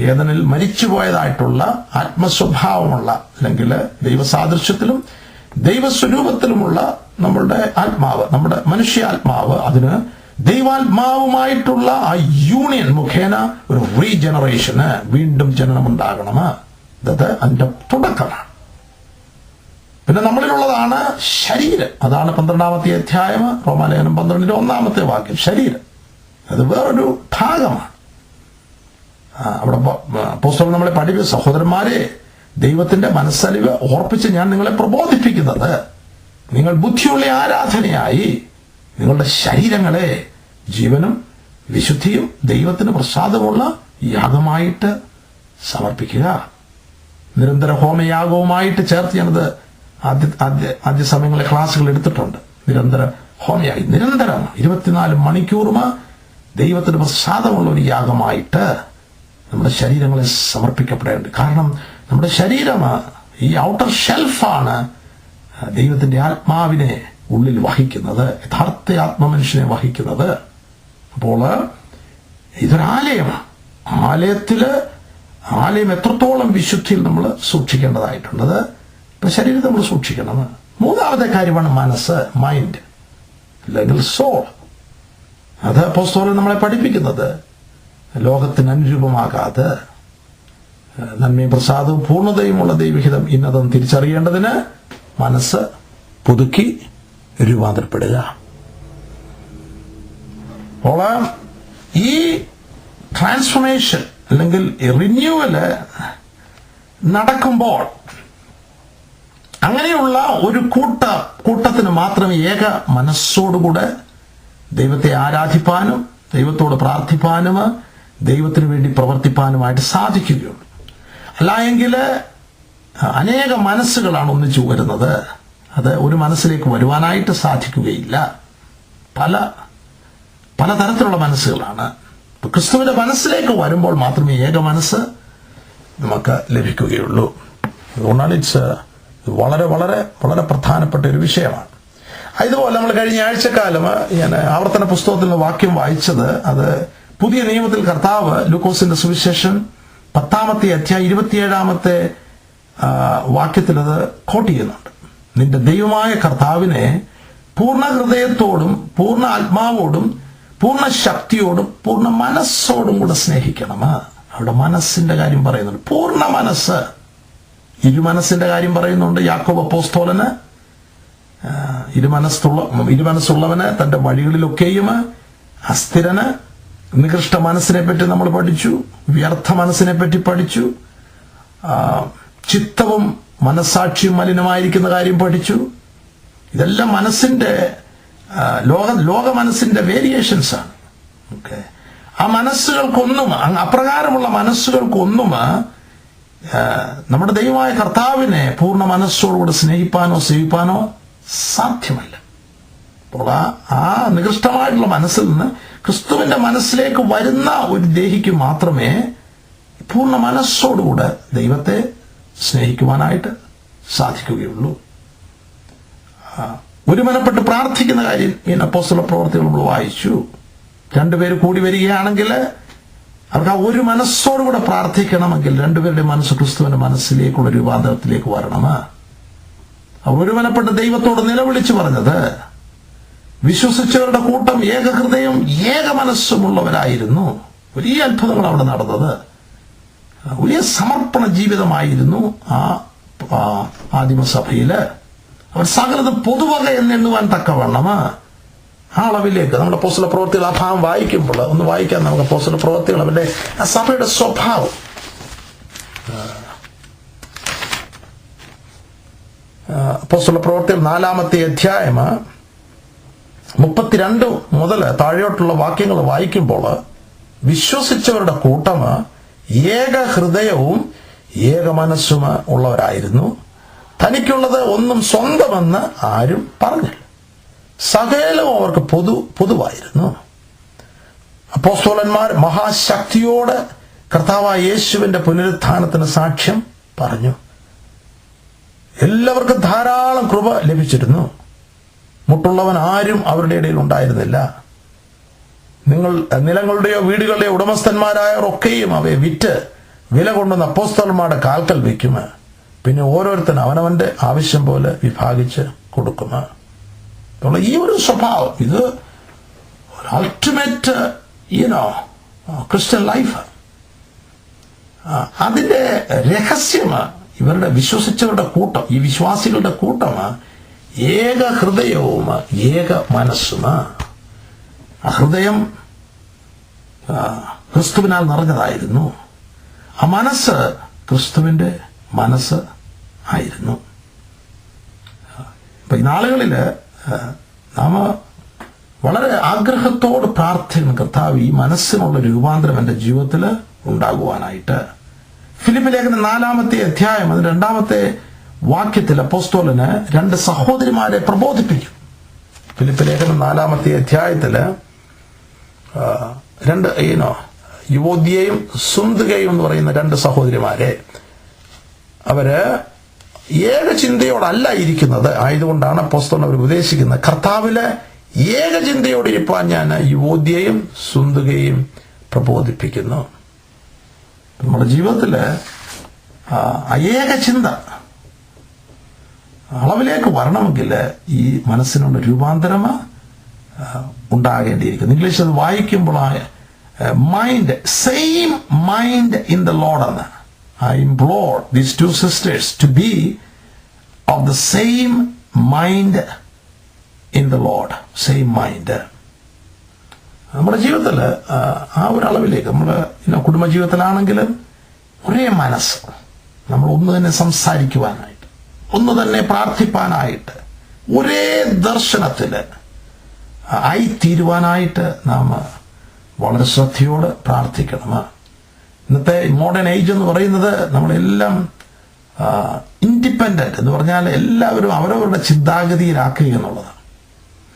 S1: ഏദനിൽ മരിച്ചുപോയതായിട്ടുള്ള ആത്മസ്വഭാവമുള്ള, അല്ലെങ്കിൽ ദൈവസാദൃശ്യത്തിലും ദൈവസ്വരൂപത്തിലുമുള്ള നമ്മളുടെ ആത്മാവ്, നമ്മുടെ മനുഷ്യാത്മാവ്, അതിന് ദൈവാത്മാവുമായിട്ടുള്ള ആ യൂണിയൻ മുഖേന ഒരു റീജനറേഷന്, വീണ്ടും ജനനമുണ്ടാകണം. അത് അതിന്റെ തുടക്കമാണ്. പിന്നെ നമ്മളിലുള്ളതാണ് ശരീരം. അതാണ് 12-ാമത്തെ അധ്യായം റോമാലേഖനം 12-ന്റെ 1-ാമത്തെ വാക്യം. ശരീരം അത് വേറൊരു ഭാഗമാണ്. അവിടെ അപ്പോസ്തലൻ നമ്മളെ പഠിപ്പിച്ച, സഹോദരന്മാരെ, ദൈവത്തിന്റെ മനസ്സലിവ് ഓർപ്പിച്ച് ഞാൻ നിങ്ങളെ പ്രബോധിപ്പിക്കുന്നത്, നിങ്ങൾ ബുദ്ധിയുള്ള ആരാധനയായി നിങ്ങളുടെ ശരീരങ്ങളെ ജീവനും വിശുദ്ധിയും ദൈവത്തിന് പ്രസാദമുള്ള യാഗമായിട്ട് സമർപ്പിക്കുക. നിരന്തര ഹോമയാഗവുമായിട്ട് ചേർത്ത് ഞാനത് ആദ്യ സമയങ്ങളിലെ ക്ലാസ്സുകൾ എടുത്തിട്ടുണ്ട്. നിരന്തര ഹോമയായി, നിരന്തരം 24 മണിക്കൂറും ദൈവത്തിന് പ്രസാദമുള്ള ഒരു യാഗമായിട്ട് നമ്മുടെ ശരീരങ്ങളെ സമർപ്പിക്കപ്പെടേണ്ടത്. കാരണം നമ്മുടെ ശരീരം ഈ ഔട്ടർ ഷെൽഫാണ് ദൈവത്തിന്റെ ആത്മാവിനെ ഉള്ളിൽ വഹിക്കുന്നത്, യഥാർത്ഥ ആത്മമനുഷ്യനെ വഹിക്കുന്നത്. അപ്പോൾ ഇതൊരാലയമാണ്. ആലയം എത്രത്തോളം വിശുദ്ധിയിൽ നമ്മൾ സൂക്ഷിക്കേണ്ടതായിട്ടുള്ളത്. ഇപ്പൊ ശരീരം നമ്മൾ സൂക്ഷിക്കണം. 3-ാമത്തെ കാര്യമാണ് മനസ്സ്, മൈൻഡ്, അല്ലെങ്കിൽ സോൾ. അത് അപ്പോസ്തലൻ നമ്മളെ പഠിപ്പിക്കുന്നത്, ലോകത്തിന് അനുരൂപമാകാതെ നന്മയും പ്രസാദവും പൂർണ്ണതയുമുള്ള ദൈവഹിതം ഇന്നതെന്ന് തിരിച്ചറിയേണ്ടതിന് മനസ്സ് പുതുക്കി രൂപാന്തരപ്പെടുക. അപ്പോൾ ഈ ട്രാൻസ്ഫോർമേഷൻ അല്ലെങ്കിൽ റിന്യൂവല് നടക്കുമ്പോൾ അങ്ങനെയുള്ള ഒരു കൂട്ടത്തിന് മാത്രമേ ഏക മനസ്സോടുകൂടെ ദൈവത്തെ ആരാധിപ്പാനും ദൈവത്തോട് പ്രാർത്ഥിപ്പാനും ദൈവത്തിന് വേണ്ടി പ്രവർത്തിപ്പാനുമായിട്ട് സാധിക്കുകയുള്ളൂ. അല്ല എങ്കിൽ അനേക മനസ്സുകളാണ് ഒന്നിച്ചു വരുന്നത്. അത് ഒരു മനസ്സിലേക്ക് വരുവാനായിട്ട് സാധിക്കുകയില്ല. പലതരത്തിലുള്ള മനസ്സുകളാണ്. ക്രിസ്തുവിന്റെ മനസ്സിലേക്ക് വരുമ്പോൾ മാത്രമേ ഏക മനസ്സ് നമുക്ക് ലഭിക്കുകയുള്ളൂ. അതുകൊണ്ടാണ് വളരെ വളരെ വളരെ പ്രധാനപ്പെട്ട ഒരു വിഷയമാണ്. ഇതുപോലെ നമ്മൾ കഴിഞ്ഞ ആഴ്ചക്കാലം ഞാൻ ആവർത്തന പുസ്തകത്തിൽ നിന്ന് വാക്യം വായിച്ചത്, അത് പുതിയ നിയമത്തിൽ കർത്താവ് ലൂക്കോസിന്റെ സുവിശേഷം 10-ാമത്തെ അധ്യായം 27-ാമത്തെ വാക്യത്തിൽ അത് കോട്ട് ചെയ്യുന്നുണ്ട്. നിന്റെ ദൈവമായ കർത്താവിനെ പൂർണ്ണ ഹൃദയത്തോടും പൂർണ്ണ ആത്മാവോടും പൂർണ്ണ ശക്തിയോടും പൂർണ്ണ മനസ്സോടും കൂടെ സ്നേഹിക്കണം. അവിടെ മനസ്സിന്റെ കാര്യം പറയുന്നുണ്ട്, പൂർണ്ണ മനസ്സ്. ഇരുമനസ്സിന്റെ കാര്യം പറയുന്നുണ്ട്. യാക്കോബ് അപ്പോസ്തലന് ഇരുമനസ്സുള്ളവന് തന്റെ വഴികളിലൊക്കെയും അസ്ഥിരന്, നികൃഷ്ട മനസ്സിനെ പറ്റി നമ്മൾ പഠിച്ചു, വ്യർത്ഥ മനസ്സിനെ പറ്റി പഠിച്ചു, ചിത്തവും മനസ്സാക്ഷിയും മലിനമായിരിക്കുന്ന കാര്യം പഠിച്ചു. ഇതെല്ലാം മനസ്സിന്റെ ലോക മനസ്സിന്റെ വേരിയേഷൻസ് ആണ്. ഓക്കെ, ആ മനസ്സുകൾക്കൊന്നും, അപ്രകാരമുള്ള മനസ്സുകൾക്കൊന്നും നമ്മുടെ ദൈവമായ കർത്താവിനെ പൂർണ്ണ മനസ്സോടുകൂടെ സ്നേഹിപ്പാനോ സേവിപ്പാനോ സാധ്യമല്ല. അപ്പോൾ ആ നികൃഷ്ടമായിട്ടുള്ള മനസ്സിൽ നിന്ന് ക്രിസ്തുവിന്റെ മനസ്സിലേക്ക് വരുന്ന ഒരു ദേഹിക്ക് മാത്രമേ പൂർണ്ണ മനസ്സോടുകൂടെ ദൈവത്തെ സ്നേഹിക്കുവാനായിട്ട് സാധിക്കുകയുള്ളൂ. ഒരുമനപ്പെട്ട് പ്രാർത്ഥിക്കുന്ന കാര്യം ഈ അപ്പോസ്തല പ്രവർത്തികൾ നമ്മൾ വായിച്ചു. 2 പേര് കൂടി വരികയാണെങ്കിൽ അവർക്ക് ആ ഒരു മനസ്സോടുകൂടെ പ്രാർത്ഥിക്കണമെങ്കിൽ 2 പേരുടെ മനസ്സ് ക്രിസ്തുവിന്റെ മനസ്സിലേക്കുള്ള രൂപാന്തരത്തിലേക്ക് വരണം. അവർ ഒരുമനപ്പെട്ട് ദൈവത്തോട് നിലവിളിച്ചു പറഞ്ഞത്, വിശ്വസിച്ചവരുടെ കൂട്ടം ഏക ഹൃദയം ഏക മനസ്സുമുള്ളവരായിരുന്നു. വലിയ അത്ഭുതങ്ങൾ അവിടെ നടന്നത്. വലിയ സമർപ്പണ ജീവിതമായിരുന്നു ആ ആദിമസഭയില്. അവർ സകലത് പൊതുവക എന്നെണ്ണുവാൻ തക്കവണ്ണം ആ അളവിലേക്ക് നമ്മുടെ അപ്പോസ്തല പ്രവൃത്തികൾ ആ ഭാഗം വായിക്കുമ്പോൾ ഒന്ന് വായിക്കാം നമുക്ക്. അപ്പോസ്തല പ്രവൃത്തികൾ അവരുടെ ആ സഭയുടെ സ്വഭാവം. അപ്പോസ്തല പ്രവൃത്തികൾ 4-ാമത്തെ അധ്യായം 32 മുതൽ താഴോട്ടുള്ള വാക്യങ്ങൾ വായിക്കുമ്പോൾ വിശ്വസിച്ചവരുടെ കൂട്ടം ഏക ഹൃദയവും ഏക മനസ്സും ഉള്ളവരായിരുന്നു. തനിക്കുള്ളത് ഒന്നും സ്വന്തമെന്ന് ആരും പറഞ്ഞില്ല. സകലവും അവർക്ക് പൊതുവായിരുന്നു. അപ്പോസ്തലന്മാർ മഹാശക്തിയോടെ കർത്താവായ യേശുവിന്റെ പുനരുത്ഥാനത്തിന് സാക്ഷ്യം പറഞ്ഞു. എല്ലാവർക്കും ധാരാളം കൃപ ലഭിച്ചിരുന്നു. മുട്ടുള്ളവൻ ആരും അവരുടെ ഇടയിൽ ഉണ്ടായിരുന്നില്ല. നിങ്ങൾ നിലങ്ങളുടെയോ വീടുകളുടെയോ ഉടമസ്ഥന്മാരായവർ ഒക്കെയും അവയെ വിറ്റ് വില കൊണ്ടുവന്ന അപ്പോസ്തലന്മാരുടെ കാൽക്കൽ വയ്ക്കും. പിന്നെ ഓരോരുത്തരും അവനവന്റെ ആവശ്യം പോലെ വിഭാഗിച്ച് കൊടുക്കും. ഈ ഒരു സ്വഭാവം, ഇത് അൾട്ടിമേറ്റ് ക്രിസ്ത്യൻ ലൈഫ്. അതിന്റെ രഹസ്യം ഇവരുടെ വിശ്വസിച്ചവരുടെ കൂട്ടം, ഈ വിശ്വാസികളുടെ കൂട്ടം ഏക ഹൃദയവും ഏക മനസ്സും. ആ ഹൃദയം ക്രിസ്തുവിനാൽ നിറഞ്ഞതായിരുന്നു. ആ മനസ്സ് ക്രിസ്തുവിന്റെ മനസ്സ് ആയിരുന്നു. ഇപ്പൊ ഈ നാളുകളിൽ നാം വളരെ ആഗ്രഹത്തോട് പ്രാർത്ഥിക്കുന്ന കർത്താവ് ഈ മനസ്സിനുള്ള രൂപാന്തരം എൻ്റെ ജീവിതത്തിൽ ഉണ്ടാകുവാനായിട്ട്. ഫിലിപ്പി ലേഖനം 4-ാമത്തെ അധ്യായം 2-ാമത്തെ വാക്യത്തിൽ അപ്പോസ്തലന് 2 സഹോദരിമാരെ പ്രബോധിപ്പിക്കും. ഫിലിപ്പി ലേഖനം 4-ാമത്തെ അധ്യായത്തിൽ 2 യുവോദ്യയും സുന്ദകയും എന്ന് പറയുന്ന 2 സഹോദരിമാരെ, അവര് ഏക ചിന്തയോടല്ല ഇരിക്കുന്നത്. ആയതുകൊണ്ടാണ് അപ്പോസ്തലൻ അവർ ഉപദേശിക്കുന്നത്, കർത്താവില് ഏക ചിന്തയോടെ ഇരിപ്പാൻ ഞാൻ യുവോദ്യയും സുന്ദകയും പ്രബോധിപ്പിക്കുന്നു. നമ്മുടെ ജീവിതത്തില് ഏക ചിന്ത അളവിലേക്ക് വരണമെങ്കിൽ ഈ മനസ്സിനുള്ള രൂപാന്തരം ഉണ്ടാകേണ്ടിയിരിക്കുന്നു. ഇംഗ്ലീഷിൽ അത് വായിക്കുമ്പോൾ mind, same mind in the Lord എന്ന്. I implore these 2 sisters to be of the same mind in the Lord. Same mind. നമ്മുടെ ജീവിതത്തിൽ ആ ഒരു അളവിലേക്ക്, നമ്മുടെ കുടുംബജീവിതത്തിലാണെങ്കിലും ഒരേ മനസ്സ്, നമ്മൾ ഒന്ന് തന്നെ സംസാരിക്കുവാനായിട്ട്, ഒന്ന് തന്നെ പ്രാർത്ഥിപ്പാനായിട്ട്, ഒരേ ദർശനത്തിൽ ആയിത്തീരുവാനായിട്ട് നാം വളരെ ശ്രദ്ധയോടെ പ്രാർത്ഥിക്കണം. ഇന്നത്തെ മോഡേൺ ഏജ് എന്ന് പറയുന്നത് നമ്മളെല്ലാം ഇൻഡിപെൻഡന്റ് എന്ന് പറഞ്ഞാൽ എല്ലാവരും അവരവരുടെ ചിന്താഗതിയിലാക്കുക എന്നുള്ളതാണ്.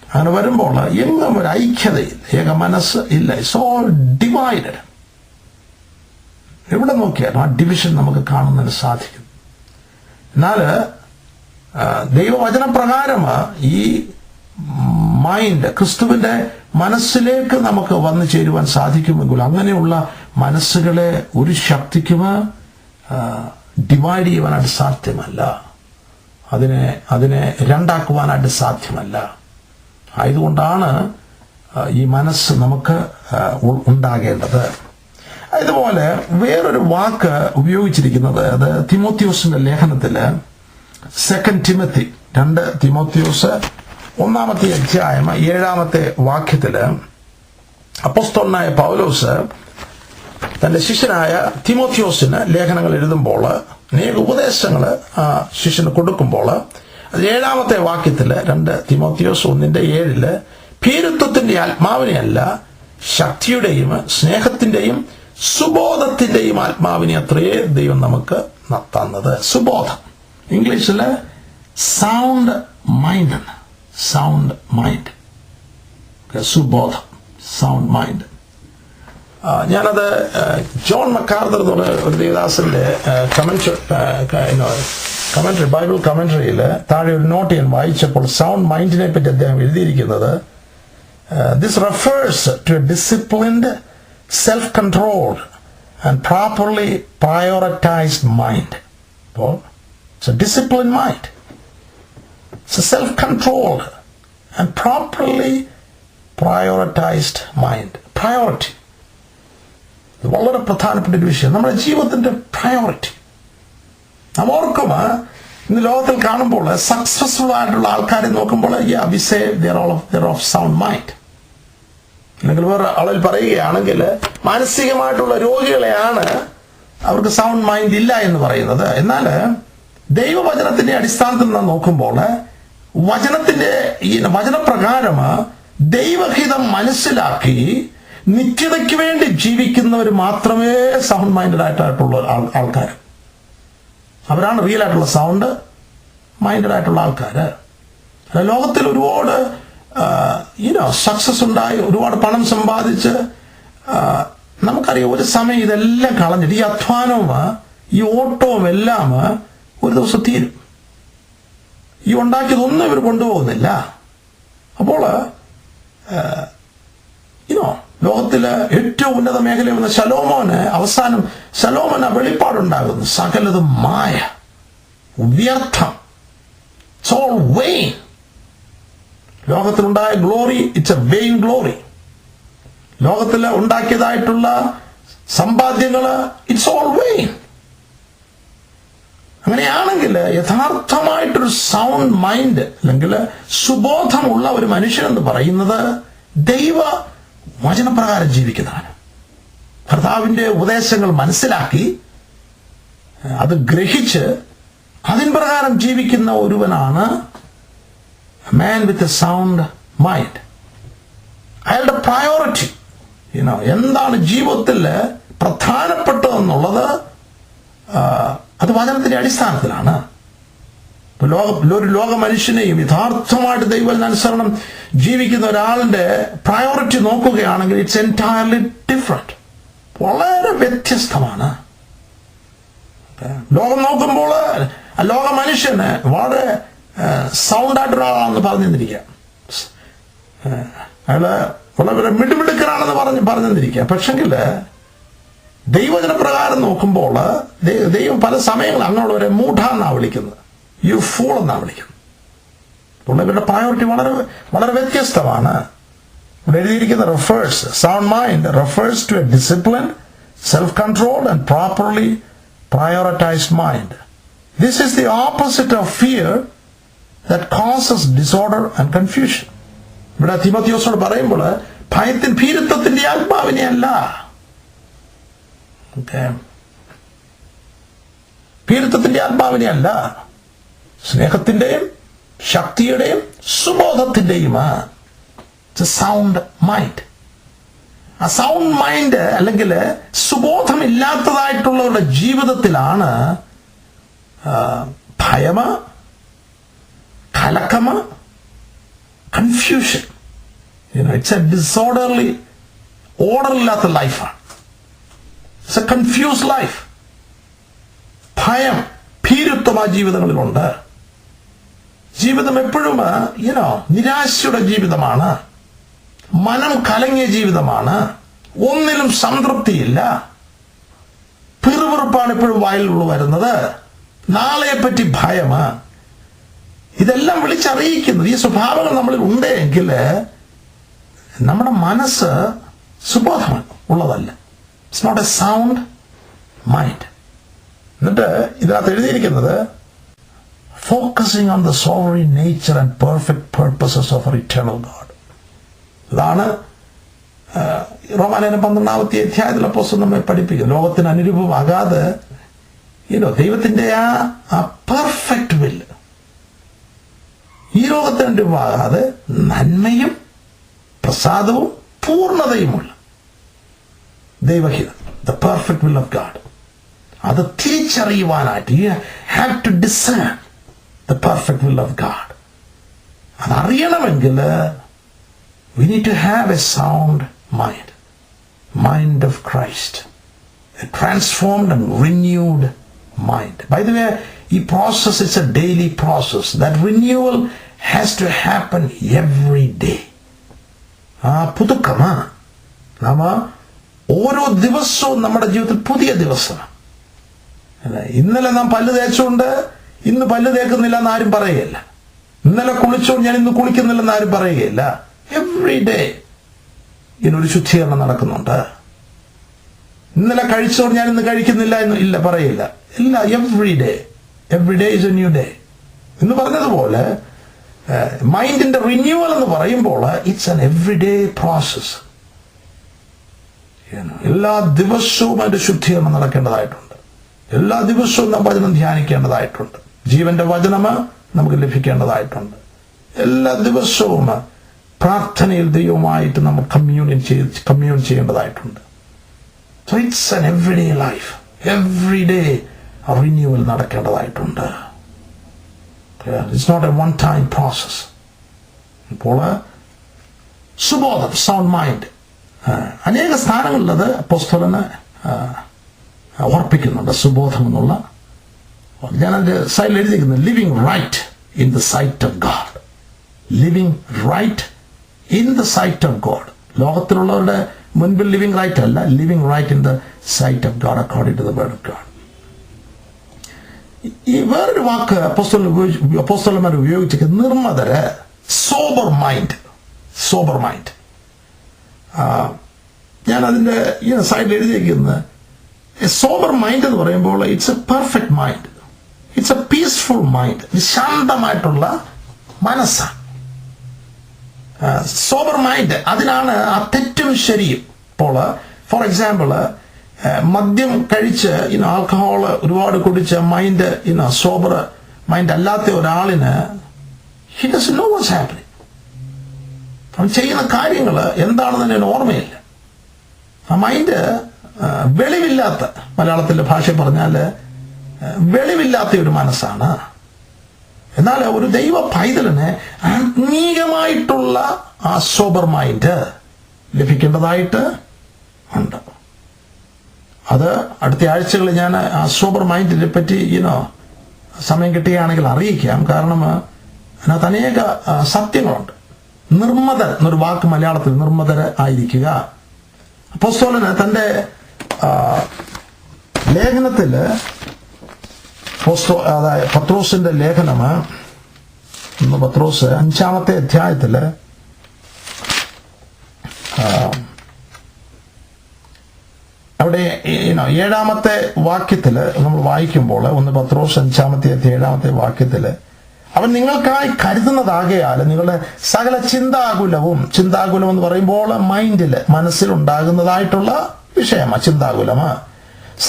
S1: അങ്ങനെ വരുമ്പോൾ എങ്ങും ഒരു ഐക്യതയില്ല, ഏക മനസ്സ് ഇല്ല. It's all divided. എവിടെ നോക്കിയാലും ആ ഡിവിഷൻ നമുക്ക് കാണുന്നതിന് സാധിക്കും. എന്നാൽ ദൈവവചനപ്രകാരം ഈ മൈൻഡ്, ക്രിസ്തുവിന്റെ മനസ്സിലേക്ക് നമുക്ക് വന്നു ചേരുവാൻ സാധിക്കുമെങ്കിൽ അങ്ങനെയുള്ള മനസ്സുകളെ ഒരു ശക്തിക്കും ഡിവൈഡ് ചെയ്യുവാനായിട്ട് സാധ്യമല്ല. അതിനെ രണ്ടാക്കുവാനായിട്ട് സാധ്യമല്ല. ആയതുകൊണ്ടാണ് ഈ മനസ്സ് നമുക്ക് ഉണ്ടാകേണ്ടത്. ഇതുപോലെ വേറൊരു വാക്ക് ഉപയോഗിച്ചിരിക്കുന്നത്, അത് തിമോത്തിയോസിന്റെ ലേഖനത്തിൽ 2 തിമോത്തി 2 തിമോത്തിയോസ് 1-ാമത്തെ അധ്യായം 7-ാമത്തെ വാക്യത്തില് അപ്പോസ്തലനായ പൗലോസ് തന്റെ ശിഷ്യനായ തിമോത്തിയോസിന് ലേഖനങ്ങൾ എഴുതുമ്പോൾ അനേക ഉപദേശങ്ങൾ ആ ശിഷ്യന് കൊടുക്കുമ്പോൾ 7-ാമത്തെ വാക്യത്തില് 2 തിമോത്തിയോസ് 1:7 ഭീരുത്വത്തിന്റെ ആത്മാവിനെയല്ല, ശക്തിയുടെയും സ്നേഹത്തിന്റെയും സുബോധത്തിന്റെയും ആത്മാവിനെ അത്രയേ ദൈവം നമുക്ക് തന്നത്. സുബോധം, ഇംഗ്ലീഷില് സൗണ്ട് മൈൻഡ്, സൗണ്ട് മൈൻഡ്, സുബോധം, സൗണ്ട് മൈൻഡ്. ഞാനത് ജോൺ മക്കാർദർ എന്ന് പറഞ്ഞ ഒരു ദേവദാസന്റെ കമന്ററി, ബൈബിൾ കമന്ററിയിൽ താഴെ ഒരു നോട്ട് ഞാൻ വായിച്ചപ്പോൾ സൗണ്ട് മൈൻഡിനെ പറ്റി അദ്ദേഹം എഴുതിയിരിക്കുന്നത്, this refers to a disciplined, self controlled and properly prioritised mind. അപ്പോൾ it's a discipline mind, it's a self controlled and properly prioritised mind. Priority വളരെ പ്രധാനപ്പെട്ട ഒരു വിഷയം, നമ്മുടെ ജീവിതത്തിന്റെ പ്രയോറിറ്റി. നാം ഓർക്കും, ഇന്ന് ലോകത്തിൽ കാണുമ്പോൾ സക്സസ്ഫുൾ ആയിട്ടുള്ള ആൾക്കാരെ നോക്കുമ്പോൾ we say they're of sound mind. അല്ലെങ്കിൽ വേറെ ആളിൽ പറയുകയാണെങ്കിൽ മാനസികമായിട്ടുള്ള രോഗികളെയാണ് അവർക്ക് സൗണ്ട് മൈൻഡ് ഇല്ല എന്ന് പറയുന്നത്. എന്നാൽ ദൈവവചനത്തിന്റെ അടിസ്ഥാനത്തിൽ നാം നോക്കുമ്പോൾ വചനപ്രകാരം ദൈവഹിതം മനസ്സിലാക്കി നിത്യതയ്ക്ക് വേണ്ടി ജീവിക്കുന്നവർ മാത്രമേ സൗണ്ട് മൈൻഡഡ് ആയിട്ടുള്ള ആൾക്കാർ. അവരാണ് റിയൽ ആയിട്ടുള്ള സൗണ്ട് മൈൻഡഡ് ആയിട്ടുള്ള ആൾക്കാർ. ലോകത്തിൽ ഒരുപാട് സക്സസ് ഉണ്ടായി, ഒരുപാട് പണം സമ്പാദിച്ച് നമുക്കറിയാം ഒരു സമയം ഇതെല്ലാം കളഞ്ഞിട്ട് ഈ അധ്വാനവും ഈ ഓട്ടവും എല്ലാം ഒരു ദിവസം തീരും. ഈ ഉണ്ടാക്കിയതൊന്നും ഇവർ കൊണ്ടുപോകുന്നില്ല. അപ്പോൾ ലോകത്തിലെ ഏറ്റവും ഉന്നത മേഖല വന്ന അവസാനം ശലോമോന് വെളിപ്പാടുണ്ടാകുന്നു. സകലതും മായ, വ്യർത്ഥം, ഇറ്റ്സ് ഓൾ വെയിൻ. ലോകത്തിലുണ്ടായ glory it's a vain glory. ലോകത്തിൽ ഉണ്ടാക്കിയതായിട്ടുള്ള സമ്പാദ്യങ്ങൾ ഇറ്റ്സ് ഓൾ വെയിൻ. അങ്ങനെയാണെങ്കിൽ യഥാർത്ഥമായിട്ടൊരു സൗണ്ട് മൈൻഡ് അല്ലെങ്കിൽ സുബോധമുള്ള ഒരു മനുഷ്യനെന്ന് പറയുന്നത് ദൈവ വചനപ്രകാരം ജീവിക്കുന്നതാണ്. കർത്താവിന്റെ ഉപദേശങ്ങൾ മനസ്സിലാക്കി അത് ഗ്രഹിച്ച് അതിൻ പ്രകാരം ജീവിക്കുന്ന ഒരുവനാണ് മാൻ വിത്ത് എ സൗണ്ട് മൈൻഡ്. അയാളുടെ പ്രയോറിറ്റി എന്താണ് ജീവിതത്തിൽ പ്രധാനപ്പെട്ടതെന്നുള്ളത് അത് വചനത്തിന്റെ അടിസ്ഥാനത്തിലാണ്. ഒരു ലോക മനുഷ്യനെയും യഥാർത്ഥമായിട്ട് ദൈവാനുസരണം ജീവിക്കുന്ന ഒരാളിന്റെ പ്രയോറിറ്റി നോക്കുകയാണെങ്കിൽ ഇറ്റ്സ് എൻറ്റയർലി ഡിഫറെന്റ്. വളരെ വ്യത്യസ്തമാണ്. ലോകം നോക്കുമ്പോൾ ലോക മനുഷ്യന് വളരെ സൗണ്ടായിട്ട് ഒരാളാണെന്ന് പറഞ്ഞിരിക്കുക, അയാള് വളരെ മിടുമിടുക്കനാണെന്ന് പറഞ്ഞിരിക്കുക. പക്ഷെങ്കിൽ ദൈവജനപ്രകാരം നോക്കുമ്പോൾ ദൈവം പല സമയങ്ങളിൽ അങ്ങോട്ട് മൂഢ എന്നാണ് വിളിക്കുന്നത്, യു ഫൂൾ എന്നാണ് വിളിക്കുന്നത്. അപ്പോൾ ഇവരുടെ പ്രയോറിറ്റി വളരെ വളരെ വ്യത്യസ്തമാണ്. ഇവിടെ എഴുതിയിരിക്കുന്ന sound mind refers to a disciplined, self-controlled and properly prioritized mind. This is the opposite of fear that causes disorder and confusion. ഇവിടെ തിമോഥെയോസിനോട് പറയുമ്പോൾ ഭീരുത്വത്തിന്റെ ആത്മാവിനെ അല്ല, ഭീരുത്വത്തിന്റെ ആത്മാവിനെ അല്ല, സ്നേഹത്തിന്റെയും ശക്തിയുടെയും സുബോധത്തിന്റെയും സൗണ്ട് മൈൻഡ്. ആ സൗണ്ട് മൈൻഡ് അല്ലെങ്കിൽ സുബോധമില്ലാത്തതായിട്ടുള്ളവരുടെ ജീവിതത്തിലാണ് ഭയമ, കലക്കമ, കൺഫ്യൂഷൻ. ഇറ്റ്സ് എ ഡിസോർഡർലി, ഓർഡറില്ലാത്ത ലൈഫാണ്. It's A confused life. ഭയം, ഭീരുത്വം ആ ജീവിതങ്ങളിലുണ്ട്. ജീവിതം എപ്പോഴും നിരാശയുടെ ജീവിതമാണ്, മനം കലങ്ങിയ ജീവിതമാണ്, ഒന്നിലും സംതൃപ്തിയില്ല, പിറുപിറുപ്പാണ് എപ്പോഴും വായിലുള്ള വരുന്നത്, നാളെയെപ്പറ്റി ഭയം. ഇതെല്ലാം വിളിച്ചറിയിക്കുന്നത് ഈ സ്വഭാവങ്ങൾ നമ്മളിൽ ഉണ്ടെങ്കിൽ നമ്മുടെ മനസ്സ് സുബോധമാണ് ഉള്ളതല്ല. It's not a sound mind. എന്നിട്ട് ഇതിനകത്ത് എഴുതിയിരിക്കുന്നത് focusing on the sovereign nature and perfect purposes of our eternal God. ഇതാണ് റോമാലേഖനം 12-ാമത്തെ അധ്യായത്തിൽ അപ്പോസ്തലൻ നമ്മെ പഠിപ്പിക്കും. ലോകത്തിന് അനുരൂപമാകാതെ ദൈവത്തിന്റെ ആ പെർഫെക്റ്റ് വില്ല്, ഈ ലോകത്തിന് അനുരൂപമാകാതെ നന്മയും പ്രസാദവും പൂർണ്ണതയുമുള്ള ദൈവഹിതം, the perfect will of God, അത് തിരിച്ചറിയുവാനായിട്ട് you have to discern the perfect will of God. അതറിയണമെങ്കിൽ we need to have a sound mind of Christ, a transformed and renewed mind. By the way, ഈ process is a daily process. That renewal has to happen every day. പുതുക്കമാ നാമ ഓരോ ദിവസവും നമ്മുടെ ജീവിതത്തിൽ പുതിയ ദിവസമാണ്. ഇന്നലെ നാം പല്ല് തേച്ചുകൊണ്ട് ഇന്ന് പല്ല് തേക്കുന്നില്ല എന്നാരും പറയുകയില്ല. ഇന്നലെ കുളിച്ചോണ്ട് ഞാൻ ഇന്ന് കുളിക്കുന്നില്ലെന്ന് ആരും പറയുകയില്ല. എവ്രി ഡേ ഇതിനൊരു ശുദ്ധീകരണം നടക്കുന്നുണ്ട്. ഇന്നലെ കഴിച്ചോണ്ട് ഞാൻ ഇന്ന് കഴിക്കുന്നില്ല എന്ന് ഇല്ല പറയില്ല. ഇല്ല, every day every day is A new day എന്ന് പറഞ്ഞതുപോലെ മൈൻഡിന്റെ റിന്യൂവൽ എന്ന് പറയുമ്പോൾ it's an every day process. എല്ലാ ദിവസവും അതിന്റെ ശുദ്ധീകരണം നടക്കേണ്ടതായിട്ടുണ്ട്. എല്ലാ ദിവസവും നാം വചനം ധ്യാനിക്കേണ്ടതായിട്ടുണ്ട്. ജീവന്റെ വചനം നമുക്ക് ലഭിക്കേണ്ടതായിട്ടുണ്ട്. എല്ലാ ദിവസവും പ്രാർത്ഥനയിൽ ദൈവമായിട്ട് നമ്മൾ കമ്മ്യൂൺ ചെയ്യേണ്ടതായിട്ടുണ്ട്. So it's an every day life. Every day renewal നടക്കേണ്ടതായിട്ടുണ്ട്. It's not a one time process. ഇപ്പോൾ സുബോധം, സൗണ്ട് മൈൻഡ്, അനേക സ്ഥാനങ്ങളിലത് അപ്പോസ്തലന് ഓർപ്പിക്കുന്നുണ്ട്. സുബോധം എന്നുള്ള ഞാനതിന്റെ സൈഡിൽ എഴുതിയിരിക്കുന്നത് living right in the sight of God. Living right in the sight of God. ലോകത്തിലുള്ളവരുടെ മുൻപിൽ ലിവിങ് റൈറ്റ് അല്ല, living right in the sight of God according to the word of God. ഈ വേറൊരു വാക്ക് അപ്പോസ്തലന്മാർ ഉപയോഗിച്ചിരിക്കുന്നത് നിർമ്മതര്, സോബർ മൈൻഡ്. സോബർ മൈൻഡ് ഞാൻ അതിന്റെ ഈ സൈഡിൽ എഴുതിയിരിക്കുന്നത് സോബർ മൈൻഡ് എന്ന് പറയുമ്പോൾ it's a perfect mind, it's a peaceful mind. ശാന്തമായിട്ടുള്ള മനസ്സാണ് സോബർ മൈൻഡ്. അതിനാണ് ആ തെറ്റും ശരിയും. ഇപ്പോൾ ഫോർ എക്സാമ്പിൾ മദ്യം കഴിച്ച് ആൽക്കഹോള് ഒരുപാട് കുടിച്ച് മൈൻഡ് സോബർ മൈൻഡ് അല്ലാത്ത ഒരാളിന് he doesn't know what's happening. അവൻ ചെയ്യുന്ന കാര്യങ്ങൾ എന്താണെന്ന് തന്നെ ഓർമ്മയില്ല. ആ മൈൻഡ് വെളിവില്ലാത്ത, മലയാളത്തിലെ ഭാഷ പറഞ്ഞാൽ വെളിവില്ലാത്ത ഒരു മനസ്സാണ്. എന്നാൽ ഒരു ദൈവ പൈതലിന് ആത്മീകമായിട്ടുള്ള ആ സോബർ മൈൻഡ് ലഭിക്കേണ്ടതായിട്ട് ഉണ്ട്. അത് അടുത്ത ആഴ്ചകളിൽ ഞാൻ ആ സോബർ മൈൻഡിനെ പറ്റി സമയം കിട്ടുകയാണെങ്കിൽ അറിയിക്കാം. കാരണം അതിനകത്ത് അനേക സത്യങ്ങളുണ്ട്. നിർമ്മതർ എന്നൊരു വാക്ക് മലയാളത്തിൽ നിർമ്മതർ ആയിരിക്കുക. അപ്പോസ്തലന് തന്റെ ലേഖനത്തില് അതായത് പത്രോസിന്റെ ലേഖനം പത്രോസ് 5-ാമത്തെ അധ്യായത്തില് അവിടെ 7-ാമത്തെ വാക്യത്തില് നമ്മൾ വായിക്കുമ്പോൾ 1 പത്രോസ് 5-ാമത്തെ 7-ാമത്തെ വാക്യത്തില് അവൻ നിങ്ങൾക്കായി കരുതുന്നതാകയാൽ നിങ്ങളുടെ സകല ചിന്താകുലവും, ചിന്താകുലം എന്ന് പറയുമ്പോൾ മൈൻഡില് മനസ്സിലുണ്ടാകുന്നതായിട്ടുള്ള വിഷയമാണ് ചിന്താകുലമാ.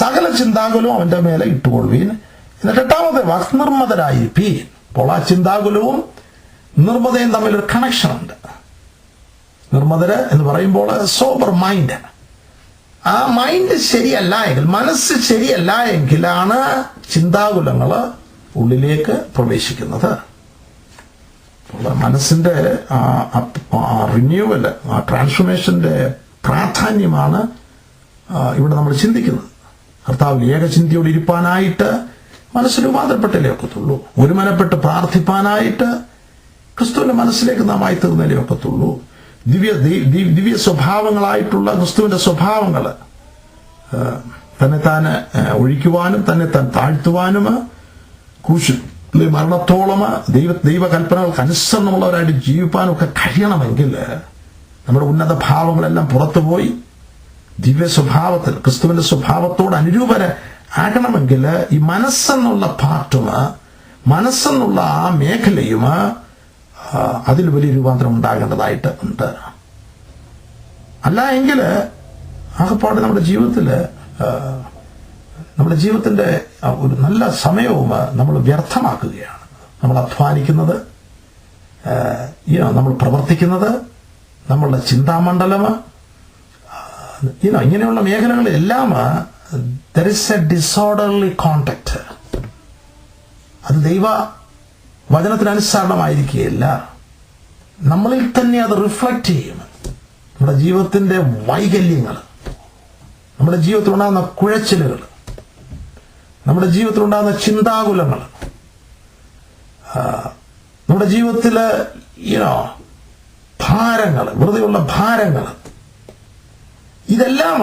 S1: സകല ചിന്താകുലവും അവന്റെ മേലെ ഇട്ടുകൊള്ളുവീൻ. എന്നിട്ട് 8-ാമത്തെ വാക്ക് നിർമ്മതരായിരിപ്പീൻ. അപ്പോൾ ആ ചിന്താകുലവും നിർമ്മതയും തമ്മിലൊരു കണക്ഷൻ ഉണ്ട്. നിർമ്മതര് എന്ന് പറയുമ്പോൾ സോബർ മൈൻഡ്. ആ മൈൻഡ് ശരിയല്ല എങ്കിൽ, മനസ്സ് ശരിയല്ല എങ്കിലാണ് ചിന്താകുലങ്ങള് ഉള്ളിലേക്ക് പ്രവേശിക്കുന്നത്. മനസ്സിന്റെ റിന്യൂവല്, ആ ട്രാൻസ്ഫോർമേഷന്റെ പ്രാധാന്യമാണ് ഇവിടെ നമ്മൾ ചിന്തിക്കുന്നത്. കർത്താവിൽ ഏകചിന്തയോട് ഇരിപ്പാനായിട്ട് മനസ്സ് രൂപാന്തരപ്പെട്ടല്ലേ ഒക്കത്തുള്ളൂ. ഒരുമനപ്പെട്ട് പ്രാർത്ഥിപ്പാനായിട്ട് ക്രിസ്തുവിന്റെ മനസ്സിലേക്ക് നാം ആയി തീർന്നല്ലേ ഒക്കത്തുള്ളൂ. ദിവ്യ സ്വഭാവങ്ങളായിട്ടുള്ള ക്രിസ്തുവിന്റെ സ്വഭാവങ്ങൾ തന്നെ താൻ ഒഴിക്കുവാനും തന്നെ താൻ താഴ്ത്തുവാനും ക്രൂശിൽ മരണത്തോളം ദൈവകൽപ്പനകൾക്ക് അനുസരണമുള്ളവരായിട്ട് ജീവിപ്പാനും ഒക്കെ കഴിയണമെങ്കിൽ നമ്മുടെ ഉന്നത ഭാവങ്ങളെല്ലാം പുറത്തുപോയി ദിവ്യ സ്വഭാവത്തിൽ ക്രിസ്തുവിന്റെ സ്വഭാവത്തോട് അനുരൂപര് ആകണമെങ്കിൽ ഈ മനസ്സെന്നുള്ള പാർട്ടും മനസ്സെന്നുള്ള ആ മേഖലയും അതിൽ വലിയ രൂപാന്തരം ഉണ്ടാകേണ്ടതായിട്ട് ഉണ്ട്. അല്ല എങ്കിൽ ആകപ്പാട് നമ്മുടെ ജീവിതത്തിന്റെ ഒരു നല്ല സമയവും നമ്മൾ വ്യർത്ഥമാക്കുകയാണ്. നമ്മൾ അധ്വാനിക്കുന്നത്, നമ്മൾ പ്രവർത്തിക്കുന്നത്, നമ്മളുടെ ചിന്താമണ്ഡലം, ഇങ്ങനെയുള്ള മേഖലകളിലെല്ലാം there is a disorderly conduct. അത് ദൈവ വചനത്തിനനുസരണമായിരിക്കുകയില്ല. നമ്മളിൽ തന്നെ അത് റിഫ്ലക്റ്റ് ചെയ്യും. നമ്മുടെ ജീവിതത്തിന്റെ വൈകല്യങ്ങൾ, നമ്മുടെ ജീവിതത്തിലുണ്ടാകുന്ന കുഴച്ചിലുകൾ, നമ്മുടെ ജീവിതത്തിലുണ്ടാകുന്ന ചിന്താകുലങ്ങൾ, നമ്മുടെ ജീവിതത്തില് ഭാരങ്ങൾ, വെറുതെയുള്ള ഭാരങ്ങൾ, ഇതെല്ലാം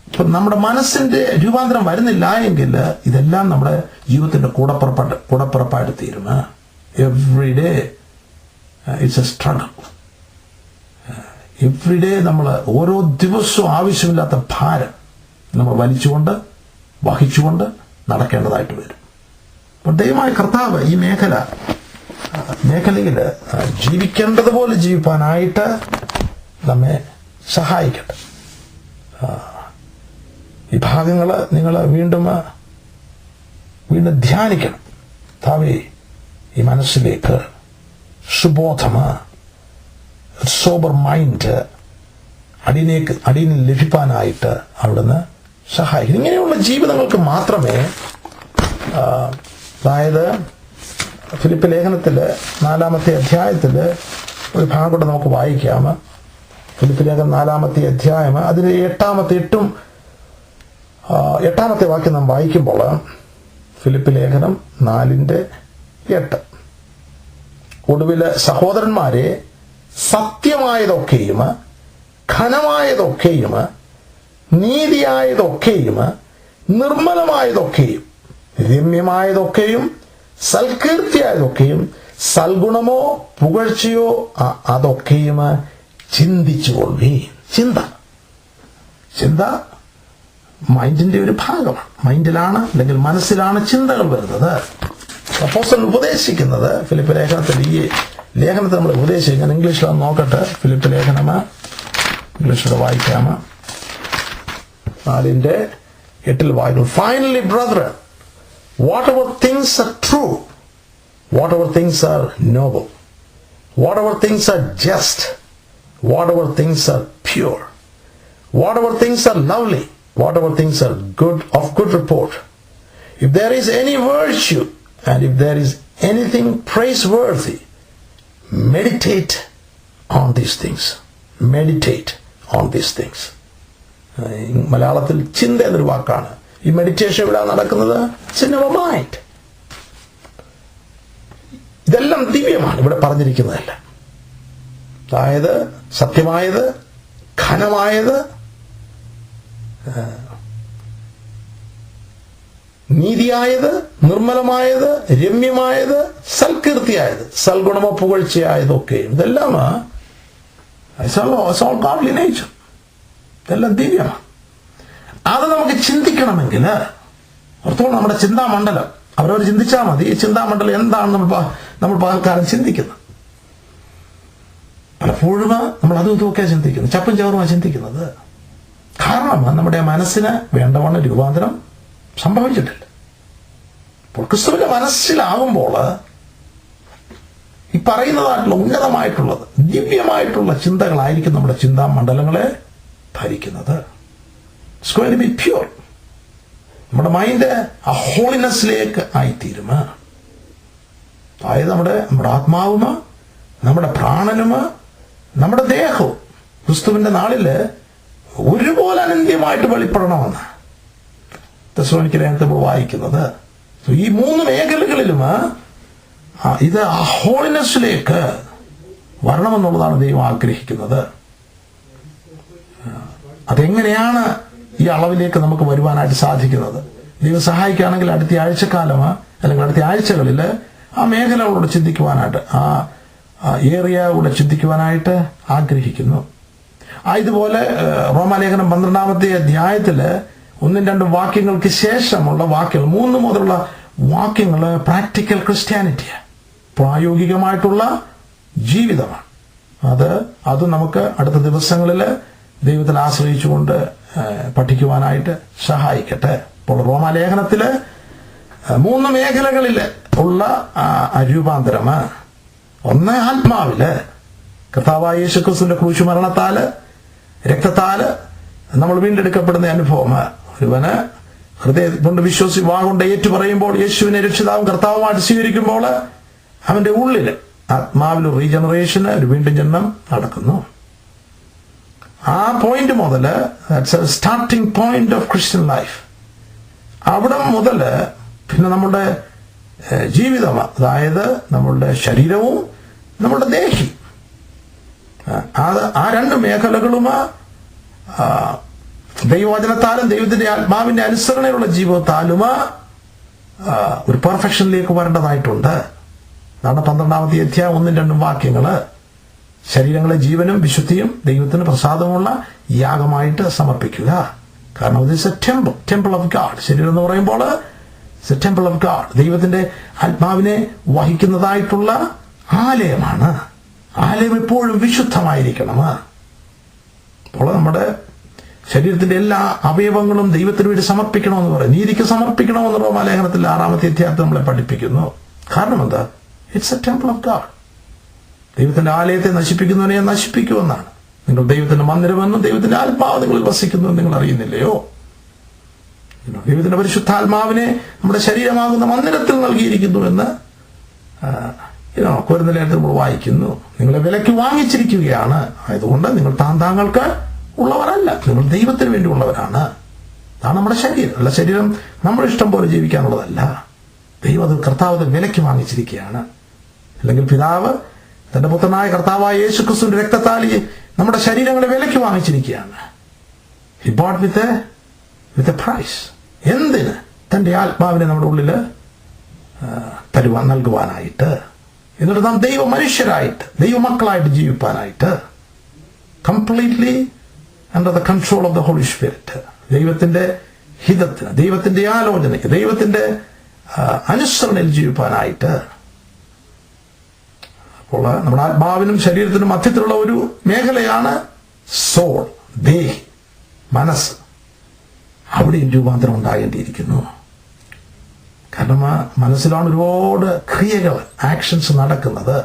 S1: ഇപ്പൊ നമ്മുടെ മനസ്സിന്റെ രൂപാന്തരം വരുന്നില്ല എങ്കിൽ ഇതെല്ലാം നമ്മുടെ ജീവിതത്തിന്റെ കൂടപ്പുറപ്പായിട്ട് തീരും. Every day it's A struggle. Every day നമ്മൾ ഓരോ ദിവസവും ആവശ്യമില്ലാത്ത ഭാരം നമ്മൾ വലിച്ചുകൊണ്ട് വഹിച്ചുകൊണ്ട് നടക്കേണ്ടതായിട്ട് വരും. അപ്പോൾ ദൈവമായ കർത്താവ് ഈ മേഖലയിൽ ജീവിക്കേണ്ടതുപോലെ ജീവിക്കാനായിട്ട് നമ്മെ സഹായിക്കട്ടെ. ഈ ഭാഗങ്ങൾ നിങ്ങൾ വീണ്ടും ധ്യാനിക്കണം. കർത്താവേ, ഈ മനസ്സിലേക്ക് സുബോധം, സോബർ മൈൻഡ് അടിയന് ലഭിക്കാനായിട്ട് അവിടുന്ന് സഹായിക്കും. ഇങ്ങനെയുള്ള ജീവിതങ്ങൾക്ക് മാത്രമേ, അതായത് ഫിലിപ്പ് ലേഖനത്തിൽ 4-ാമത്തെ അധ്യായത്തിൽ ഒരു ഭാഗം കൂടെ നമുക്ക് വായിക്കാം. ഫിലിപ്പ് ലേഖനം 4-ാമത്തെ അധ്യായം അതിന് 8-ാമത്തെ വാക്യം നാം വായിക്കുമ്പോൾ, ഫിലിപ്പ് ലേഖനം 4:8, ഒടുവിൽ സഹോദരന്മാരെ, സത്യമായതൊക്കെയും ഘനമായതൊക്കെയും നീതിയായതൊക്കെയും നിർമ്മലമായതൊക്കെയും രമ്യമായതൊക്കെയും സൽകീർത്തിയായതൊക്കെയും സൽഗുണമോ പുകഴ്ചയോ അതൊക്കെയും ചിന്തിച്ചുകൊള്ളി. ചിന്ത മൈൻഡിന്റെ ഒരു ഭാഗമാണ്. മൈൻഡിലാണ് അല്ലെങ്കിൽ മനസ്സിലാണ് ചിന്തകൾ വരുന്നത്. അപ്പോസ്തലൻ ഉപദേശിക്കുന്നത് ഫിലിപ്പ് ലേഖനത്തിൽ, ഈ ലേഖനത്തിൽ നമ്മൾ ഉപദേശിക്കുന്നത് ഇംഗ്ലീഷിൽ നോക്കട്ടെ. ഫിലിപ്പ് ലേഖനം ഇംഗ്ലീഷിൽ വായിക്കാം. 4:8 വായിക്കും. Finally, brethren, whatever things are true, whatever things are noble, whatever things are just, whatever things are pure, whatever things are lovely, whatever things are good, of good report, if there is any virtue and if there is anything praiseworthy, meditate on these things. Meditate on these things. മലയാളത്തിൽ ചിന്ത എന്നൊരു വാക്കാണ്. ഈ മെഡിറ്റേഷൻ ഇവിടെ നടക്കുന്നത് ഇൻ അവർ മൈൻഡ്. ഇതെല്ലാം ദിവ്യമാണ് ഇവിടെ പറഞ്ഞിരിക്കുന്നതല്ല. അതായത് സത്യമായത്, ഘനമായത്, നീതിയായത്, നിർമ്മലമായത്, രമ്യമായത്, സൽകീർത്തിയായത്, സൽഗുണമോ പുകഴ്ചയായതൊക്കെയും, ഇതെല്ലാം ഗോഡ്ലി നേച്ചർ. ഇതെല്ലാം ദിവ്യമാണ്. അത് നമുക്ക് ചിന്തിക്കണമെങ്കിൽ ഓർത്തോളം നമ്മുടെ ചിന്താമണ്ഡലം അവരവർ ചിന്തിച്ചാൽ മതി. ഈ ചിന്താമണ്ഡലം എന്താണ് നമ്മൾ പകൽക്കാലം ചിന്തിക്കുന്നത്? പലപ്പോഴും നമ്മൾ അതും ഇതുമൊക്കെ ചിന്തിക്കുന്നത്, ചപ്പും ചവറുമാണ് ചിന്തിക്കുന്നത്. കാരണം നമ്മുടെ മനസ്സിന് വേണ്ടവണ്ണം രൂപാന്തരം സംഭവിച്ചിട്ടില്ല. അപ്പോൾ ക്രിസ്തുവിന്റെ മനസ്സിലാകുമ്പോൾ ഈ പറയുന്നതായിട്ടുള്ള ഉന്നതമായിട്ടുള്ളത്, ദിവ്യമായിട്ടുള്ള ചിന്തകളായിരിക്കും നമ്മുടെ ചിന്താമണ്ഡലങ്ങളെ ഭരിക്കുന്നത്. It's going to be pure. നമ്മുടെ മൈൻഡ് ആ ഹോളിനെസ്സിലേക്ക് ആയിത്തീരും. അതായത് നമ്മുടെ ആത്മാവും നമ്മുടെ പ്രാണനും നമ്മുടെ ദേഹവും ക്രിസ്തുവിന്റെ നാളില് ഒരുപോലെ അനന്യമായിട്ട് വെളിപ്പെടണമെന്ന് തെസ്സലോനിക്കയിൽ വായിക്കുന്നത്. ഈ 3 മേഖലകളിലും ഇത് ആ ഹോളിനെസ്സിലേക്ക് വരണമെന്നുള്ളതാണ് ദൈവം ആഗ്രഹിക്കുന്നത്. അതെങ്ങനെയാണ് ഈ അളവിലേക്ക് നമുക്ക് വരുവാനായിട്ട് സാധിക്കുന്നത്? ദൈവം സഹായിക്കുകയാണെങ്കിൽ അടുത്ത ആഴ്ചക്കാലം അല്ലെങ്കിൽ അടുത്ത ആഴ്ചകളിൽ ആ മേഖലകളോട് ചിന്തിക്കുവാനായിട്ട്, ആ ഏറിയയോട് ചിന്തിക്കുവാനായിട്ട് ആഗ്രഹിക്കുന്നു. ഇതുപോലെ റോമാലേഖനം 12-ാമത്തെ അധ്യായത്തിൽ 1-2 വാക്യങ്ങൾക്ക് ശേഷമുള്ള വാക്യങ്ങൾ, 3 മുതലുള്ള വാക്യങ്ങൾ പ്രാക്ടിക്കൽ ക്രിസ്ത്യാനിറ്റിയാണ്, പ്രായോഗികമായിട്ടുള്ള ജീവിതമാണ്. അത് നമുക്ക് അടുത്ത ദിവസങ്ങളിൽ ദൈവത്തിൽ ആശ്രയിച്ചുകൊണ്ട് പഠിക്കുവാനായിട്ട് സഹായിക്കട്ടെ. അപ്പോൾ റോമാലേഖനത്തില് 3 മേഖലകളിൽ ഉള്ള രൂപാന്തരം. ഒന്ന്, ആത്മാവില് കർത്താവായ യേശുക്രിസ്തുവിന്റെ ക്രൂശുമരണത്താല്, രക്തത്താല് നമ്മൾ വീണ്ടെടുക്കപ്പെടുന്ന അനുഭവം. ഒരുവന് ഹൃദയം കൊണ്ട് വാഗൊണ്ട് ഏറ്റു പറയുമ്പോൾ, യേശുവിനെ രക്ഷിതാവും കർത്താവുമായിട്ട് സ്വീകരിക്കുമ്പോൾ അവന്റെ ഉള്ളില് ആത്മാവിൽ റീജനറേഷന്, ഒരു വീണ്ടും ജന്മം നടക്കുന്നു. ആ പോയിന്റ് മുതൽ, starting point of Christian life, അവിടെ മുതൽ പിന്നെ നമ്മുടെ ജീവിതം, അതായത് നമ്മളുടെ ശരീരവും നമ്മളുടെ ദേഹി, ആ 2 മേഖലകളും ദൈവവചനത്താലും ദൈവത്തിന്റെ ആത്മാവിന്റെ അനുസരണയുള്ള ജീവിതത്താലും ഒരു പെർഫെക്ഷനിലേക്ക് വരേണ്ടതായിട്ടുണ്ട്. അതാണ് 12-ാമത്തെ അധ്യായം 1-2 വാക്യങ്ങള്. ശരീരങ്ങളെ ജീവനും വിശുദ്ധിയും ദൈവത്തിന് പ്രസാദമുള്ള യാഗമായിട്ട് സമർപ്പിക്കുക. കാരണം ഇത് ടെമ്പിൾ ഓഫ് ഗാഡ്. ശരീരം എന്ന് പറയുമ്പോൾ it's A temple of God. ദൈവത്തിന്റെ ആത്മാവിനെ വഹിക്കുന്നതായിട്ടുള്ള ആലയമാണ്. ആലയം എപ്പോഴും വിശുദ്ധമായിരിക്കണം. അപ്പോൾ നമ്മുടെ ശരീരത്തിന്റെ എല്ലാ അവയവങ്ങളും ദൈവത്തിന് വേണ്ടി സമർപ്പിക്കണമെന്ന് പറയും. നീതിക്ക് സമർപ്പിക്കണമെന്ന് റോമാലേഖനത്തിൽ 6-ാമത്തെ അധ്യായത്തിൽ നമ്മളെ പഠിപ്പിക്കുന്നു. കാരണം എന്താ? It's A temple of God. ദൈവത്തിന്റെ ആലയത്തെ നശിപ്പിക്കുന്നവനെ നശിപ്പിക്കുമെന്നാണ്. നിങ്ങൾ ദൈവത്തിന്റെ മന്ദിരമെന്നും ദൈവത്തിന്റെ ആത്മാവ് നിങ്ങളിൽ വസിക്കുന്നുവെന്ന് നിങ്ങൾ അറിയുന്നില്ലയോ? ദൈവത്തിന്റെ പരിശുദ്ധാത്മാവിനെ നമ്മുടെ ശരീരമാകുന്ന മന്ദിരത്തിൽ നൽകിയിരിക്കുന്നുവെന്ന് കൊരിന്ത്യർ ലേഖനത്തിൽ നമ്മൾ വായിക്കുന്നു. നിങ്ങളെ വിലയ്ക്ക് വാങ്ങിച്ചിരിക്കുകയാണ്. ആയതുകൊണ്ട് നിങ്ങൾ താങ്കൾക്ക് ഉള്ളവരല്ല, നിങ്ങൾ ദൈവത്തിന് വേണ്ടി ഉള്ളവരാണ്. അതാണ് നമ്മുടെ ശരീരം. അല്ല, ശരീരം നമ്മുടെ ഇഷ്ടം പോലെ ജീവിക്കാനുള്ളതല്ല. ദൈവം അത് കർത്താവ് വിലയ്ക്ക് വാങ്ങിച്ചിരിക്കുകയാണ്. അല്ലെങ്കിൽ പിതാവ് തന്റെ പുത്രനായ കർത്താവായ യേശുക്രിസ്തുവിന്റെ രക്തത്താൽ നമ്മുടെ ശരീരങ്ങളെ വിലയ്ക്ക് വാങ്ങിച്ചിരിക്കുകയാണ്. He bought with a price. എന്തിന്? തന്റെ ആത്മാവിനെ നമ്മുടെ ഉള്ളില് നൽകുവാനായിട്ട്. എന്നിട്ട് നാം ദൈവ മനുഷ്യരായിട്ട്, ദൈവമക്കളായിട്ട് ജീവിപ്പാനായിട്ട്, completely under the control of the Holy Spirit. ദൈവത്തിന്റെ ഹിതത്തിന്, ദൈവത്തിന്റെ ആലോചനയ്ക്ക്, ദൈവത്തിന്റെ അനുസരണയിൽ ജീവിപ്പാനായിട്ട്. അപ്പോൾ നമ്മുടെ ആത്മാവിനും ശരീരത്തിനും മധ്യത്തിലുള്ള ഒരു മേഖലയാണ് സോൾ, ദേഹി, മനസ്സ്. അവിടെയും രൂപാന്തരം ഉണ്ടാകേണ്ടിയിരിക്കുന്നു. കാരണം ആ മനസ്സിലാണ് ഒരുപാട് ക്രിയകൾ, ആക്ഷൻസ് നടക്കുന്നത്.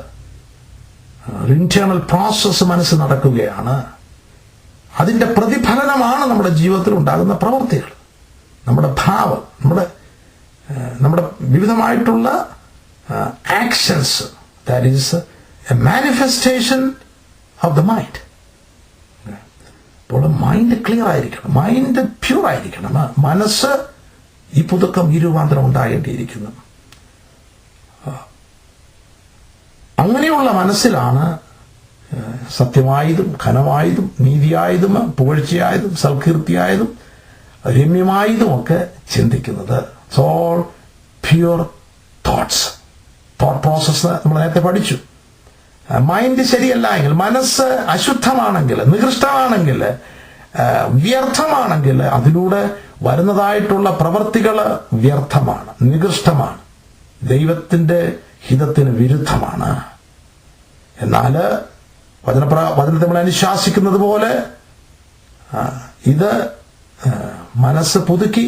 S1: ഇന്റേണൽ പ്രോസസ്സ് മനസ്സ് നടക്കുകയാണ്. അതിന്റെ പ്രതിഫലനമാണ് നമ്മുടെ ജീവിതത്തിൽ ഉണ്ടാകുന്ന പ്രവൃത്തികൾ, നമ്മുടെ ഭാവം, നമ്മുടെ വിവിധമായിട്ടുള്ള actions. That is a manifestation of the mind. അപ്പോൾ മൈൻഡ് ക്ലിയർ ആയിരിക്കണം, മൈൻഡ് പ്യൂർ ആയിരിക്കണം. മനസ്സ് ഈ പുതുക്കം, ഈ രൂപാന്തരം ഉണ്ടാകേണ്ടിയിരിക്കുന്നു. അങ്ങനെയുള്ള മനസ്സിലാണ് സത്യമായതും ഘനമായതും നീതിയായതും പുകഴ്ചയായതും സൽകീർത്തിയായതും രമ്യമായതും ഒക്കെ ചിന്തിക്കുന്നത്. It's all pure thoughts. Thought process നമ്മൾ നേരത്തെ പഠിച്ചു. മൈൻഡ് ശരിയല്ല എങ്കിൽ, മനസ്സ് അശുദ്ധമാണെങ്കിൽ, നികൃഷ്ടമാണെങ്കിൽ, വ്യർത്ഥമാണെങ്കിൽ, അതിലൂടെ വരുന്നതായിട്ടുള്ള പ്രവൃത്തികൾ വ്യർത്ഥമാണ്, നികൃഷ്ടമാണ്, ദൈവത്തിന്റെ ഹിതത്തിന് വിരുദ്ധമാണ്. എന്നാൽ വചനത്തെ നമ്മൾ അനുശാസിക്കുന്നത് പോലെ ഇത് മനസ്സ് പുതുക്കി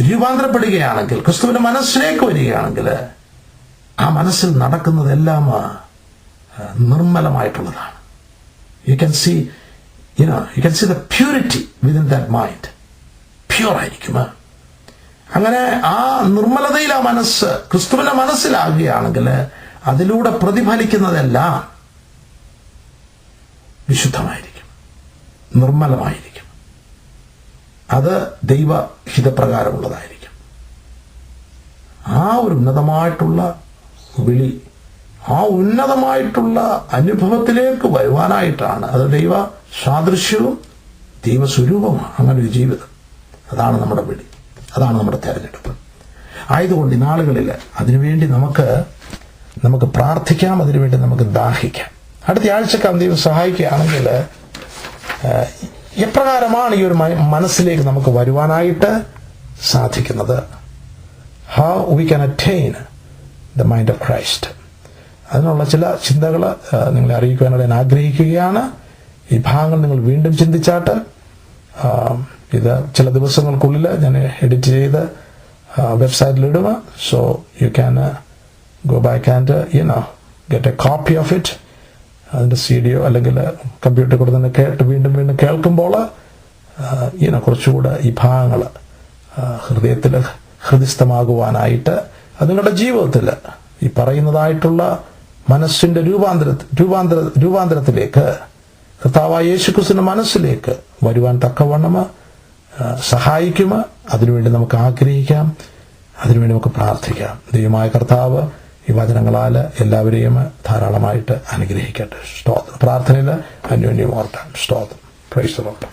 S1: രൂപാന്തരപ്പെടുകയാണെങ്കിൽ, ക്രിസ്തുവിന്റെ മനസ്സിലേക്ക് വരികയാണെങ്കിൽ, ആ മനസ്സിൽ നടക്കുന്നതെല്ലാം നിർമ്മലമായിട്ടുള്ളതാണ്. You can see the purity within that mind. Pure ആയിരിക്കും. അങ്ങനെ ആ നിർമ്മലതയിൽ ആ മനസ്സ് ക്രിസ്തുവിന്റെ മനസ്സിലാകുകയാണെങ്കിൽ അതിലൂടെ പ്രതിഫലിക്കുന്നതെല്ലാം വിശുദ്ധമായിരിക്കും, നിർമ്മലമായിരിക്കും. അത് ദൈവഹിതപ്രകാരമുള്ളതായിരിക്കും. ആ ഒരു ഉന്നതമായിട്ടുള്ള വിളി, ആ ഉന്നതമായിട്ടുള്ള അനുഭവത്തിലേക്ക് വരുവാനായിട്ടാണ്. അത് ദൈവ സാദൃശ്യവും ദൈവസ്വരൂപമാണ്. അങ്ങനെ ഒരു ജീവിതം, അതാണ് നമ്മുടെ വിളി, അതാണ് നമ്മുടെ തെരഞ്ഞെടുപ്പ്. ആയതുകൊണ്ട് ഈ നാളുകളിൽ അതിനുവേണ്ടി നമുക്ക് പ്രാർത്ഥിക്കാം, അതിനുവേണ്ടി നമുക്ക് ദാഹിക്കാം. അടുത്ത ആഴ്ചക്കാലം ദൈവം സഹായിക്കുകയാണെങ്കിൽ എപ്രകാരമാണ് ഈ ഒരു മനസ്സിലേക്ക് നമുക്ക് വരുവാനായിട്ട് സാധിക്കുന്നത്? How we can attain the mind of Christ. അതിനുള്ള ചില ചിന്തകൾ നിങ്ങളെ അറിയിക്കുവാനായിട്ട് ഞാൻ ആഗ്രഹിക്കുകയാണ്. ഈ ഭാഗങ്ങൾ നിങ്ങൾ വീണ്ടും ചിന്തിച്ചാട്ട് ഇത് ചില ദിവസങ്ങൾക്കുള്ളിൽ ഞാൻ എഡിറ്റ് ചെയ്ത് വെബ്സൈറ്റിലിടുക. So you can go back and get a copy of it. അതിൻ്റെ CD അല്ലെങ്കിൽ കമ്പ്യൂട്ടറിൽ കൂടെ തന്നെ വീണ്ടും കേൾക്കുമ്പോൾ കുറച്ചുകൂടെ ഈ ഭാഗങ്ങൾ ഹൃദയത്തിൽ ഹൃദിസ്ഥമാകുവാനായിട്ട്, അത് നിങ്ങളുടെ ജീവിതത്തിൽ ഈ പറയുന്നതായിട്ടുള്ള മനസ്സിന്റെ രൂപാന്തരത്തിലേക്ക്, കർത്താവായ യേശുക്രിസ്തുവിന്റെ മനസ്സിലേക്ക് വരുവാൻ തക്കവണ്ണം സഹായിക്കും. അതിനുവേണ്ടി നമുക്ക് ആഗ്രഹിക്കാം, അതിനുവേണ്ടി നമുക്ക് പ്രാർത്ഥിക്കാം. ദൈവമായ കർത്താവ് ഈ വചനങ്ങളാൽ എല്ലാവരെയും ധാരാളമായിട്ട് അനുഗ്രഹിക്കട്ടെ. സ്തോത്രം. പ്രാർത്ഥനയിൽ അന്യോന്യം ഓർത്താം. സ്തോത്രം. Praise the Lord.